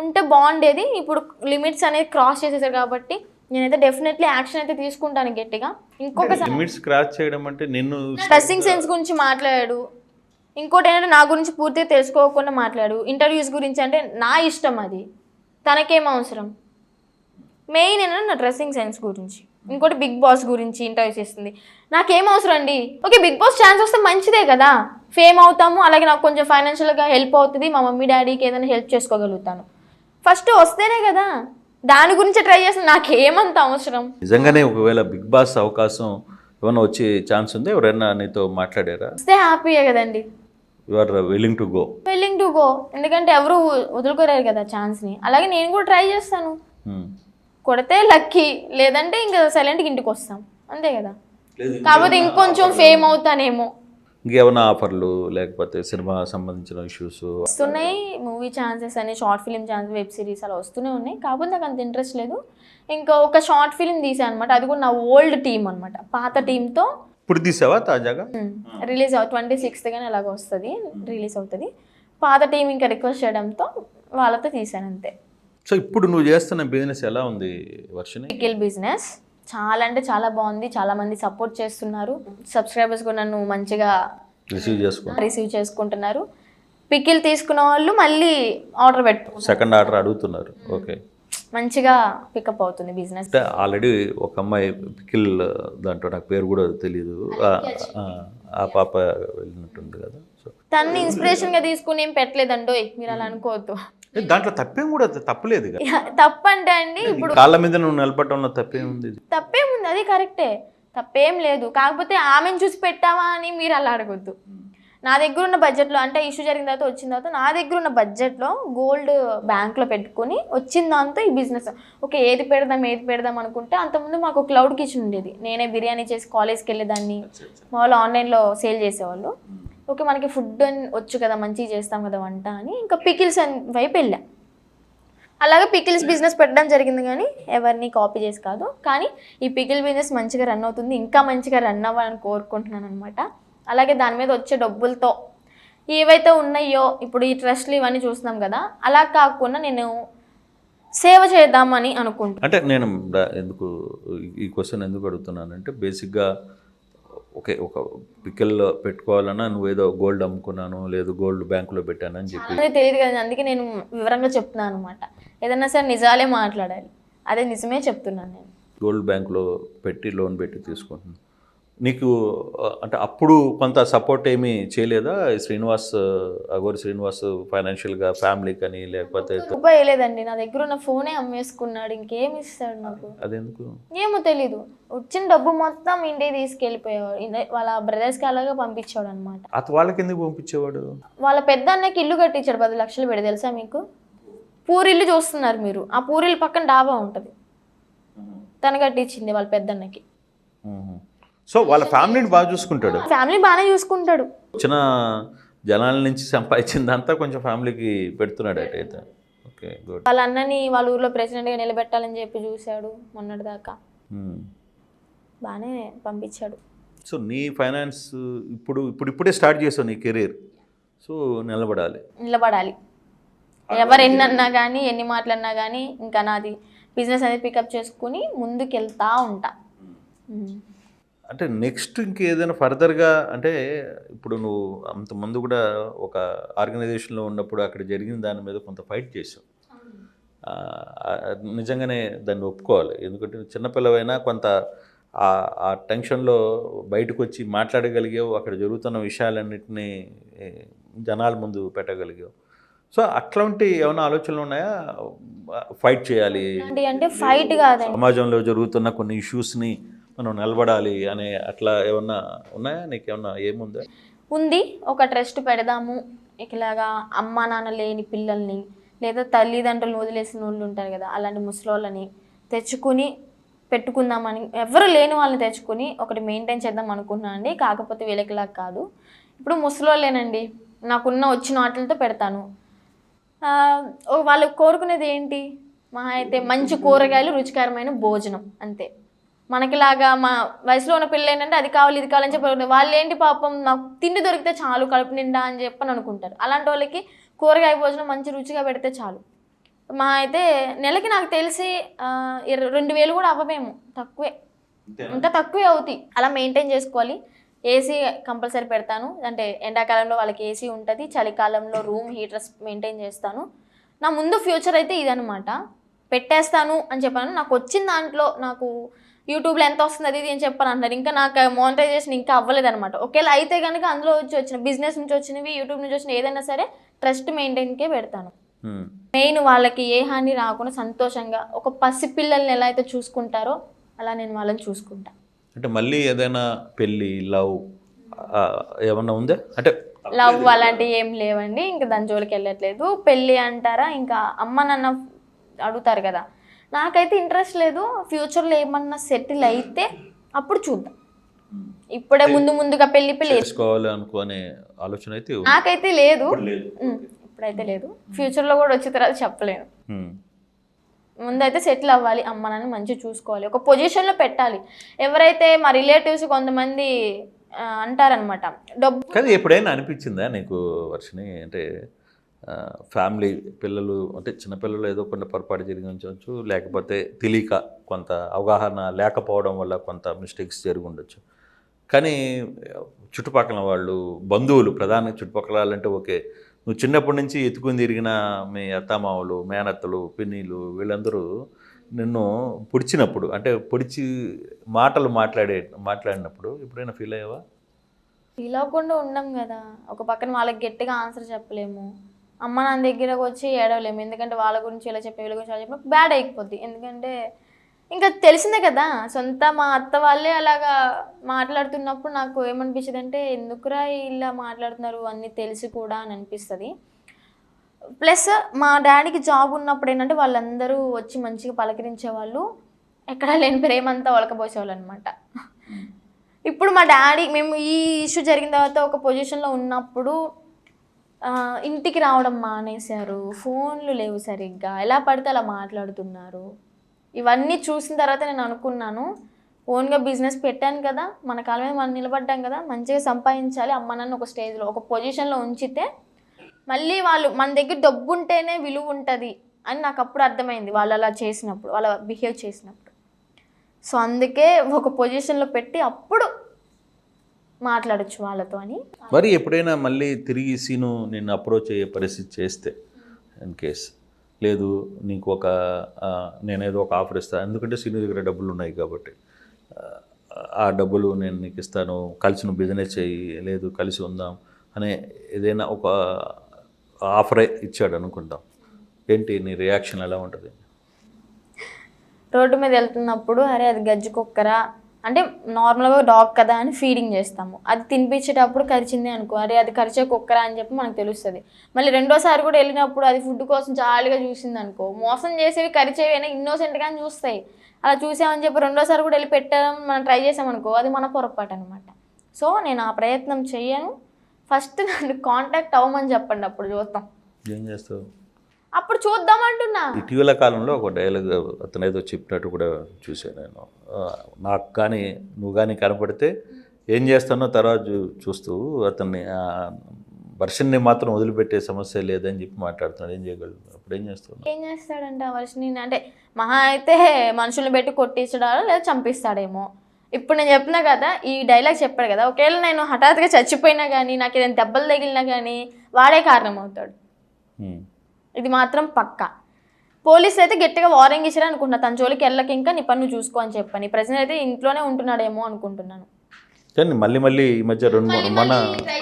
ఉంటే బాగుండేది. ఇప్పుడు లిమిట్స్ అనేది క్రాస్ చేసేసారు కాబట్టి నేనైతే డెఫినెట్లీ యాక్షన్ అయితే తీసుకుంటాను గట్టిగా. ఇంకొకసారి లిమిట్స్ క్రాస్ చేయడం అంటే నిన్ను డ్రెస్సింగ్ సెన్స్ గురించి మాట్లాడాడు, ఇంకోటి ఏంటంటే నా గురించి పూర్తిగా తెలుసుకోకుండా మాట్లాడు. ఇంటర్వ్యూస్ గురించి అంటే నా ఇష్టం, అది తనకేం అవసరం? మెయిన్ ఏంటంటే నా డ్రెస్సింగ్ సెన్స్ గురించి. ఇంకోటి బిగ్ బాస్ గురించి ఇంటర్వ్యూస్ ఇస్తుంది, నాకేం అవసరం అండి? ఓకే, బిగ్ బాస్ ఛాన్స్ వస్తే మంచిదే కదా, ఫేమ్ అవుతాము, అలాగే నాకు కొంచెం ఫైనాన్షియల్గా హెల్ప్ అవుతుంది, మా మమ్మీ డాడీకి ఏదైనా హెల్ప్ చేసుకోగలుగుతాను. ఫస్ట్ వస్తేనే కదా, దాని గురించి ట్రై చేస్తాను, నాకేమంత అవసరం? నిజంగానే ఒకవేళ బిగ్ బాస్ అవకాశం ఏమైనా వచ్చే ఛాన్స్ ఉంది? ఎవరైనా నీతో మాట్లాడారా? వస్తే హ్యాపీయే కదండి. You are willing to go. ఎందుకంటే ఎవరు వదులుకోలేరు కదా ఛాన్స్ని. అలాగే నేను కూడా ట్రై చేస్తాను. కొడితే లక్కీ, లేదంటే ఇంకా సైలెంట్గా ఇంటికి వస్తాం, అంతే కదా. కాకపోతే ఇంకొంచెం ఫేమ్ అవుతానేమో. ఇంకేమైనా ఆఫర్లు లేకపోతే సినిమా సంబంధించిన ఇష్యూస్ వస్తున్నాయి, మూవీ ఛాన్సెస్ అని, short film chance, web series అలా వస్తూనే ఉన్నాయి. కాకపోతే నాకు అంత ఇంట్రెస్ట్ లేదు. ఇంకా ఒక షార్ట్ ఫిల్మ్ తీసాను అనమాట, అది కూడా నా ఓల్డ్ టీమ్ అనమాట, పాత టీంతో. ఇప్పుడు తీసావా తాజాగా? రిలీజ్ 26th కానీ అలాగ వస్తుంది, రిలీజ్ అవుతుంది. పాత టీం ఇంకా రిక్వెస్ట్ చేయడంతో వాళ్ళతో తీసాను అంతే. సో ఇప్పుడు నువ్వు చేస్తున్న బిజినెస్ ఎలా ఉంది వర్షిని? పికిల్ బిజినెస్ చాలా అంటే చాలా బాగుంది, చాలా మంది సపోర్ట్ చేస్తున్నారు, సబ్స్క్రైబర్స్ కూడా నన్ను మంచిగా రిసీవ్ చేసుకుంటున్నారు. పికిల్ తీసుకున్న వాళ్ళు మళ్ళీ ఆర్డర్ సెకండ్ ఆర్డర్ అడుగుతున్నారు. ఓకే, మంచిగా పికప్ అవుతుంది బిజినెస్. ఆల్రెడీ ఒక అమ్మాయి పికిల్ దాంట్లో నాకు పేరు కూడా తెలియదు, ఆ పాప వెళ్ళినట్టుంది కదా. సో తన్ని ఇన్స్పిరేషన్ గా తీసుకుని ఏం పెట్టలేదండోయ్, మీరు అలా అనుకోవద్దు. దాంట్లో తప్పేం కూడా తప్పలేదు. తప్పంటే అండి ఇప్పుడు కాళ్ళ మీద నువ్వు నిలబడటంలో తప్పేముంది? తప్పేముంది, అది కరెక్టే, తప్పేం లేదు. కాకపోతే ఆమెను చూసి పెట్టావా అని మీరు అలా అడగొద్దు. నా దగ్గర ఉన్న బడ్జెట్లో, అంటే ఇష్యూ జరిగిన తర్వాత వచ్చిన తర్వాత నా దగ్గర ఉన్న బడ్జెట్లో గోల్డ్ బ్యాంక్లో పెట్టుకొని వచ్చిన దాంతో ఈ బిజినెస్. ఓకే, ఏది పెడదాం అనుకుంటే అంతకుముందు మాకు క్లౌడ్ కిచెన్ ఉండేది, నేనే బిర్యానీ చేసి కాలేజ్కి వెళ్ళేదాన్ని, మా వాళ్ళు ఆన్లైన్లో సేల్ చేసేవాళ్ళు. ఓకే, మనకి ఫుడ్ వచ్చు కదా, మంచిగా చేస్తాం కదా వంట అని ఇంకా పికిల్స్ వైపు వెళ్ళా. అలాగే పికిల్స్ బిజినెస్ పెట్టడం జరిగింది, కానీ ఎవరిని కాపీ చేసి కాదు. కానీ ఈ పికిల్ బిజినెస్ మంచిగా రన్ అవుతుంది, ఇంకా మంచిగా రన్ అవ్వాలని కోరుకుంటున్నాను అనమాట. అలాగే దాని మీద వచ్చే డబ్బులతో ఏవైతే ఉన్నాయో, ఇప్పుడు ఈ ట్రస్ట్లు ఇవన్నీ చూస్తున్నాం కదా, అలా కాకుండా నేను సేవ చేద్దామని అనుకుంటున్నాను. అంటే నేను ఎందుకు ఈ క్వశ్చన్ ఎందుకు అడుగుతున్నానంటే, బేసిక్గా ఒక పికిల్లో పెట్టుకోవాలన్నా నువ్వేదో గోల్డ్ అమ్ముకున్నాను, లేదు గోల్డ్ బ్యాంకులో పెట్టాను అని చెప్పి తెలియదు కదా, అందుకే నేను వివరంగా చెప్తున్నాను అనమాట. ఏదన్నా సరే నిజాలే మాట్లాడాలి, అదే నిజమే చెప్తున్నాను. నేను గోల్డ్ బ్యాంకులో పెట్టి లోన్ పెట్టి తీసుకుంటున్నాను. నీకు అంటే అప్పుడు కొంత సపోర్ట్ ఏమీ చేయలేదా అగోరి శ్రీనివాస్ ఫైనాన్షియల్గా, ఫ్యామిలీ కానీ? లేకపోతే రూపాయి వేయలేదండి, నా దగ్గర ఉన్న ఫోనే అమ్మేసుకున్నాడు, ఇంకేమి ఇస్తాడు నాకు? అదెందుకు ఏమో తెలీదు. వచ్చిన డబ్బు మొత్తం ఇంటికి తీసుకెళ్ళిపోయేవాడు, వాళ్ళ బ్రదర్స్కి అలాగా పంపించాడు అనమాట. వాళ్ళకి ఎందుకు పంపించేవాడు? వాళ్ళ పెద్ద అన్నకి ఇల్లు కట్టించాడు 10 లక్షలు పెట్టి, తెలుసా మీకు? పూరిల్లు చూస్తున్నారు మీరు, ఆ పూరిల్లు పక్కన డాబా ఉంటుంది, తను కట్టించింది వాళ్ళ పెద్దన్నకి. సో వాళ్ళ ఫ్యామిలీని బాగా చూసుకుంటాడు? ఫ్యామిలీ బాగానే చూసుకుంటాడు. వచ్చిన జనాల నుంచి సంపాదించిందంతా కొంచెం ఫ్యామిలీకి పెడుతున్నాడు అయితే. Okay, good. వాళ్ళ అన్నని వాళ్ళ ఊర్లో ప్రెసిడెంట్గా నిలబెట్టాలని చెప్పి చూశాడు మొన్నటిదాకా, బాగానే పంపించాడు. సో నీ ఫైనాన్స్ ఇప్పుడే స్టార్ట్ చేసావు నీ కెరీర్, సో నిలబడాలి. ఎవరు ఎన్నన్నా కానీ, ఎన్ని మాటలన్నా కానీ, ఇంకా నాది బిజినెస్ అనేది పికప్ చేసుకుని ముందుకు వెళ్తా ఉంటా. అంటే నెక్స్ట్ ఇంకేదైనా ఫర్దర్గా అంటే ఇప్పుడు నువ్వు అంతకుముందు కూడా ఒక ఆర్గనైజేషన్లో ఉన్నప్పుడు అక్కడ జరిగిన దాని మీద కొంత ఫైట్ చేసావు. ఆ, ఆ, నిజంగానే దాన్ని ఒప్పుకోవాలి. ఎందుకంటే చిన్నపిల్లవైనా కొంత ఆ టెన్షన్లో బయటకు వచ్చి మాట్లాడగలిగావు, అక్కడ జరుగుతున్న విషయాలన్నింటినీ జనాల ముందు పెట్టగలిగావు. సో అట్లాంటి ఏమైనా ఆలోచనలు ఉన్నాయా? ఫైట్ చేయాలి, అంటే ఫైట్ కాదండి, సమాజంలో జరుగుతున్న కొన్ని ఇష్యూస్ని మనం నిలబడాలి అనే అట్లా ఏమన్నా ఉన్నాయా? నీకేమన్నా ఏముందా? ఉంది. ఒక ట్రస్ట్ పెడదాము, ఇలాగా అమ్మా నాన్న లేని పిల్లల్ని లేదా తల్లిదండ్రులు వదిలేసిన వాళ్ళు ఉంటారు కదా, అలాంటి ముసలోళ్ళని తెచ్చుకుని పెట్టుకుందామని, ఎవరు లేని వాళ్ళని తెచ్చుకుని ఒకటి మెయింటైన్ చేద్దాం అనుకున్నాను అండి. కాకపోతే వీళ్ళకిలా కాదు, ఇప్పుడు ముసలోళ్ళేనండి, నాకున్న వచ్చిన వాటితో పెడతాను. వాళ్ళు కోరుకునేది ఏంటి? మహా అయితే మంచి కూరగాయలు, రుచికరమైన భోజనం, అంతే. మనకిలాగా మా వయసులో ఉన్న పిల్లలు ఏంటంటే అది కావాలి ఇది కావాలని చెప్పి వాళ్ళు ఏంటి పాపం, నాకు తిండి దొరికితే చాలు కడుపు నిండా అని చెప్పని అనుకుంటారు. అలాంటి వాళ్ళకి కూరగాయ భోజనం మంచి రుచిగా పెడితే చాలు. మా అయితే నెలకి నాకు తెలిసి 2,000 కూడా అవ్వమేమో, తక్కువే, ఇంకా తక్కువే అవుతాయి. అలా మెయింటైన్ చేసుకోవాలి. ఏసీ కంపల్సరీ పెడతాను, అంటే ఎండాకాలంలో వాళ్ళకి ఏసీ ఉంటుంది, చలికాలంలో రూమ్ హీటర్స్ మెయింటైన్ చేస్తాను. నా ముందు ఫ్యూచర్ అయితే ఇదనమాట. పెట్టేస్తాను అని చెప్పాను. నాకు వచ్చిన దాంట్లో నాకు యూట్యూబ్లో ఎంత వస్తుంది అది ఇది అని చెప్పాను అంటారు. ఇంకా నాకు మోనిటైజేషన్ ఇంకా అవ్వలేదన్నమాట. ఒకవేళ అయితే కనుక అందులో వచ్చిన బిజినెస్ నుంచి వచ్చినవి, యూట్యూబ్ నుంచి వచ్చిన ఏదైనా సరే ట్రస్ట్ మెయింటైన్కే పెడతాను. మెయిన్ వాళ్ళకి ఏ హాని రాకుండా సంతోషంగా ఒక పసిపిల్లల్ని ఎలా అయితే చూసుకుంటారో అలా నేను వాళ్ళని చూసుకుంటా. అంటే మళ్ళీ ఏదైనా పెళ్ళి, లవ్ ఏమన్నా ఉందా? అంటే లవ్ అలాంటివి ఏం లేవండి, ఇంకా దాని జోలికి వెళ్ళట్లేదు. పెళ్ళి అంటారా, ఇంకా అమ్మ నాన్న అడుగుతారు కదా, నాకైతే ఇంట్రెస్ట్ లేదు. ఫ్యూచర్లో ఏమన్నా సెటిల్ అయితే అప్పుడు చూద్దాం. ఇప్పుడే ముందుగా పెళ్ళి చేసుకోవాలి అనుకునే ఆలోచన అయితే నాకైతే లేదు, ఇప్పుడైతే లేదు. ఫ్యూచర్లో కూడా వచ్చే తర్వాత చెప్పలేను. ముందైతే సెటిల్ అవ్వాలి, అమ్మ నాన్న మంచిగా చూసుకోవాలి, ఒక పొజిషన్లో పెట్టాలి. ఎవరైతే మా రిలేటివ్స్ కొంతమంది అంటారనమాట, డబ్బు. కానీ ఎప్పుడైనా అనిపించిందా నీకు వర్షిని, అంటే ఫ్యామిలీ పిల్లలు అంటే చిన్నపిల్లలు ఏదో కొంత పొరపాటు జరిగి ఉండొచ్చు, లేకపోతే తెలియక కొంత అవగాహన లేకపోవడం వల్ల కొంత మిస్టేక్స్ జరిగి ఉండొచ్చు, కానీ చుట్టుపక్కల వాళ్ళు, బంధువులు, ప్రధాన చుట్టుపక్కల వాళ్ళంటే ఓకే, నువ్వు చిన్నప్పటి నుంచి ఎత్తుకుని తిరిగిన మీ అత్తమామలు, మేనత్తలు, పిన్నిలు వీళ్ళందరూ నిన్ను పొడిచినప్పుడు, అంటే పొడిచి మాటలు మాట్లాడినప్పుడు ఎప్పుడైనా ఫీల్ అయ్యావా? ఫీల్ అవ్వకుండా ఉన్నాం కదా. ఒక పక్కన వాళ్ళకి గట్టిగా ఆన్సర్ చెప్పలేము, అమ్మ నాన్న దగ్గరకు వచ్చి ఏడవలేము, ఎందుకంటే వాళ్ళ గురించి ఇలా చెప్పి వీళ్ళ గురించి అలా చెప్పినప్పుడు బ్యాడ్ అయిపోద్ది. ఎందుకంటే ఇంకా తెలిసిందే కదా, మా అత్త వాళ్ళే అలాగా మాట్లాడుతున్నప్పుడు నాకు ఏమనిపించింది అంటే, ఎందుకురా ఇలా మాట్లాడుతున్నారు అన్నీ తెలిసి కూడా అని అనిపిస్తుంది. ప్లస్ మా డాడీకి జాబ్ ఉన్నప్పుడు ఏంటంటే వాళ్ళందరూ వచ్చి మంచిగా పలకరించేవాళ్ళు, ఎక్కడా లేని ప్రేమంతా ఒలకబోసేవాళ్ళు అనమాట. ఇప్పుడు మా డాడీ, మేము ఈ ఇష్యూ జరిగిన తర్వాత ఒక పొజిషన్లో ఉన్నప్పుడు ఇంటికి రావడం మానేశారు, ఫోన్లు లేవు సరిగ్గా, ఎలా పడితే అలా మాట్లాడుతున్నారు. ఇవన్నీ చూసిన తర్వాత నేను అనుకున్నాను, ఓన్గా బిజినెస్ పెట్టాను కదా, మన కాళ్ళ మీద మనం నిలబడ్డాం కదా, మంచిగా సంపాదించాలి, అమ్మ నాన్న ఒక స్టేజ్లో ఒక పొజిషన్లో ఉంచితే మళ్ళీ వాళ్ళు మన దగ్గర డబ్బు ఉంటేనే విలువ ఉంటుంది అని నాకు అప్పుడు అర్థమైంది, వాళ్ళు అలా చేసినప్పుడు, వాళ్ళ బిహేవ్ చేసినప్పుడు. సో అందుకే ఒక పొజిషన్లో పెట్టి అప్పుడు మాట్లాడచ్చు వాళ్ళతో అని. మరి ఎప్పుడైనా మళ్ళీ తిరిగి సీను నిన్ను అప్రోచ్ అయ్యే పరిస్థితి చేస్తే, ఇన్ కేస్ లేదు నీకు నేనేదో ఒక ఆఫర్ ఇస్తాను, ఎందుకంటే సీను దగ్గర డబ్బులు ఉన్నాయి కాబట్టి, ఆ డబ్బులు నేను నీకు ఇస్తాను, కలిసి నువ్వు బిజినెస్ చేయి, లేదు కలిసి ఉందాం అనే ఏదైనా ఒక ఆఫరే ఇచ్చాడు అనుకుంటాం, ఏంటి నీ రియాక్షన్ ఎలా ఉంటుంది? రోడ్డు మీద వెళ్తున్నప్పుడు అరే అది గజ్జి కుక్కరా అంటే నార్మల్గా డాగ్ కదా అని ఫీడింగ్ చేస్తాము, అది తినిపించేటప్పుడు కరిచింది అనుకో, అరే అది కరిచే కుక్కరా అని చెప్పి మనకు తెలుస్తుంది. మళ్ళీ రెండోసారి కూడా వెళ్ళినప్పుడు అది ఫుడ్ కోసం జాలిగా చూసింది అనుకో, మోసం చేసేవి కరిచేవి అయినా ఇన్నోసెంట్గా చూస్తాయి, అలా చూసామని చెప్పి రెండోసారి కూడా వెళ్ళి పెట్టడం మనం ట్రై చేసామనుకో, అది మన పొరపాటు అనమాట. సో నేను ఆ ప్రయత్నం చెయ్యను. ఫస్ట్ నన్ను కాంటాక్ట్ అవ్వమని చెప్పండి, అప్పుడు చూద్దాం. ఏం చేస్తావు అప్పుడు చూద్దామంటున్నా. ఇటీవల కాలంలో ఒక డైలాగ్ అతను ఏదో చెప్పినట్టు కూడా చూశాను నేను, నాకు కానీ నువ్వు కానీ కనపడితే ఏం చేస్తానో తర్వాత చూస్తూ అతన్ని వర్షన్ని మాత్రం వదిలిపెట్టే సమస్య లేదని చెప్పి మాట్లాడుతున్నాడు. ఏం చేయగలడు? అప్పుడు ఏం చేస్తాడంటే ఆ వర్షని అంటే మహా అయితే మనుషుల్ని పెట్టి కొట్టించడాలో లేదా చంపిస్తాడేమో. ఇప్పుడు నేను చెప్పినా కదా, ఈ డైలాగ్ చెప్పాడు కదా, ఒకవేళ నేను హఠాత్తుగా చచ్చిపోయినా కానీ నాకు ఏదైనా దెబ్బలు తగిలినా కానీ వాడే కారణం అవుతాడు. ఇది మాత్రం పక్కా. పోలీసులు అయితే గట్టిగా వార్నింగ్ ఇచ్చారు అనుకుంటున్నా, తన జోలికి వెళ్ళక ఇంకా నీ పన్ను చూసుకో అని చెప్పని. ప్రజెంట్ అయితే ఇంట్లోనే ఉంటున్నాడేమో అనుకుంటున్నాను. కానీ మళ్ళీ ఈ మధ్య 2-3 మన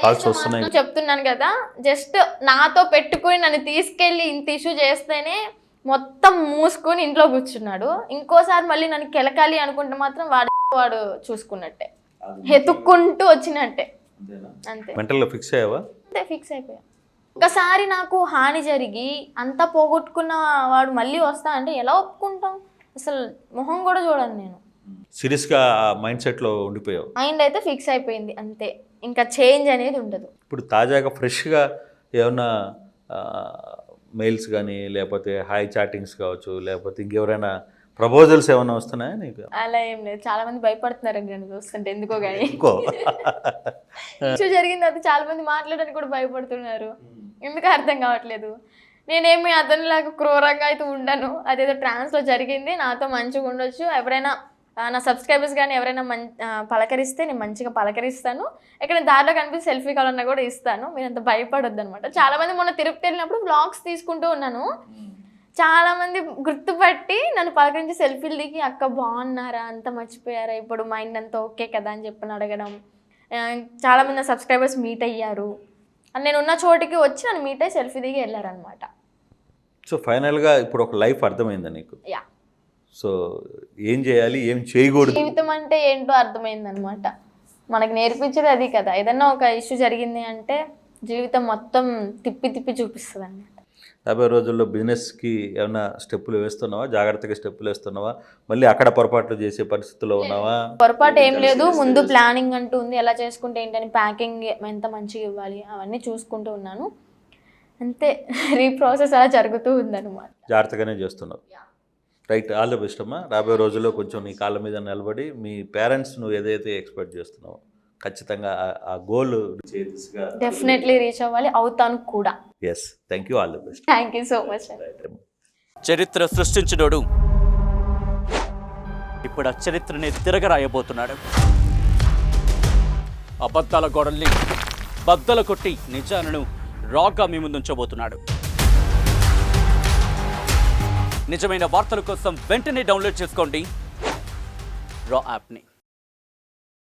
కాల్స్ వస్తున్నాయి. చెప్తున్నాను కదా, జస్ట్ నాతో పెట్టుకుని నన్ను తీసుకెళ్ళి ఇంత ఇష్యూ చేస్తేనే మొత్తం మూసుకొని ఇంట్లో కూర్చున్నాడు. ఇంకోసారి మళ్ళీ నన్ను కెలకాలి అనుకుంటే మాత్రం వాడు చూసుకున్నట్టే, ఎత్తుక్కుంటూ వచ్చినట్టే. అంతే. మెంటల్గా ఫిక్స్ అయ్యావా? అంతే, ఫిక్స్ అయిపోయా. ఒకసారి నాకు హాని జరిగి అంతా పోగొట్టుకున్న వాడు మళ్ళీ వస్తా అంటే ఎలా ఒప్పుకుంటాం? అసలు మొహం కూడా చూడను నేను. సీరియస్గా మైండ్ సెట్లో ఉండిపోయావు. మైండ్ అయితే ఫిక్స్ అయిపోయింది అంతే, ఇంకా చేంజ్ అనేది ఉండదు. ఇప్పుడు తాజాగా ఫ్రెష్గా ఏమన్నా మెయిల్స్ కానీ లేకపోతే హాయ్ చాటింగ్స్ కావచ్చు, లేకపోతే ఇంకెవరైనా ప్రపోజల్స్ ఏమైనా వస్తున్నాయా నీకు? అలా ఏం లేదు, చాలా మంది భయపడుతున్నారండి నన్ను చూస్తుంటే ఎందుకో కానీ. ఇంకో ఇష్యూ జరిగింది అది చాలా మంది మాట్లాడడానికి కూడా భయపడుతున్నారు, ఎందుకు అర్థం కావట్లేదు. నేనేమి అతనిలాగా క్రూరంగా అయితే ఉండను, అదేదో ట్రాన్స్లో జరిగింది, నాతో మంచిగా ఉండొచ్చు. ఎవరైనా నా సబ్స్క్రైబర్స్ కానీ ఎవరైనా పలకరిస్తే నేను మంచిగా పలకరిస్తాను, ఎక్కడ దారిలో కనిపిస్తే సెల్ఫీ కావాలన్నా కూడా ఇస్తాను, మీరు అంత భయపడొద్దు అనమాట. చాలామంది మొన్న తిరుపతి వెళ్ళినప్పుడు వ్లాగ్స్ తీసుకుంటూ ఉన్నాను, చాలామంది గుర్తుపట్టి నన్ను పలకరించి సెల్ఫీలు దిగి అక్క బాగున్నారా, అంత మర్చిపోయారా, ఇప్పుడు మైండ్ అంతా ఓకే కదా అని చెప్పని అడగడం. చాలామంది నా సబ్స్క్రైబర్స్ మీట్ అయ్యారు, నేను ఉన్న చోటికి వచ్చి నన్ను మీట్ అయ్యి సెల్ఫీ దిగి వెళ్ళారనమాట. సో ఫైనల్గా ఇప్పుడు ఒక లైఫ్ అర్థమైందా నీకు? యా. సో ఏం చేయాలి, ఏం చేయకూడదు, జీవితం అంటే ఏంటో అర్థమైందనమాట. మనకు నేర్పించేది అది కదా, ఏదన్నా ఒక ఇష్యూ జరిగింది అంటే జీవితం మొత్తం తిప్పి చూపిస్తుంది అనమాట. 50 రోజుల్లో బిజినెస్కి ఏమైనా స్టెప్పులు వేస్తున్నావా? జాగ్రత్తగా స్టెప్పులు వేస్తున్నావా? మళ్ళీ అక్కడ పొరపాట్లు చేసే పరిస్థితుల్లో ఉన్నావా? పొరపాటు ఏం లేదు, ముందు ప్లానింగ్ అంటూ ఉంది, ఎలా చేసుకుంటే ఏంటని, ప్యాకింగ్ ఎంత మంచిగా ఇవ్వాలి అవన్నీ చూసుకుంటూ ఉన్నాను అంతే. రీప్రాసెస్ అలా జరుగుతూ ఉందన్నమాట. జాగ్రత్తగానే చేస్తున్నావు. రైట్, ఆల్ ద బెస్ట్ అమ్మా. రాబోయే రోజుల్లో కొంచెం నీ కాళ్ళ మీద నిలబడి మీ పేరెంట్స్ నువ్వు ఏదైతే ఎక్స్పెక్ట్ చేస్తున్నావో ఖచ్చితంగా ఆ గోల్ డెఫినెట్లీ రీచ్ అవ్వాలి, అవుతాను కూడా. Yes, thank you, all the best. Thank you so much. చరిత్ర సృష్టించినోడు ఇప్పుడు ఆ చరిత్రని తిరగరాయబోతున్నాడు. అబద్ధాల గోడల్ని బద్దల కొట్టి నిజాలను రాగా మీ ముందుంచబోతున్నాడు. నిజమైన వార్తల కోసం వెంటనే డౌన్లోడ్ చేసుకోండి రా యాప్ని.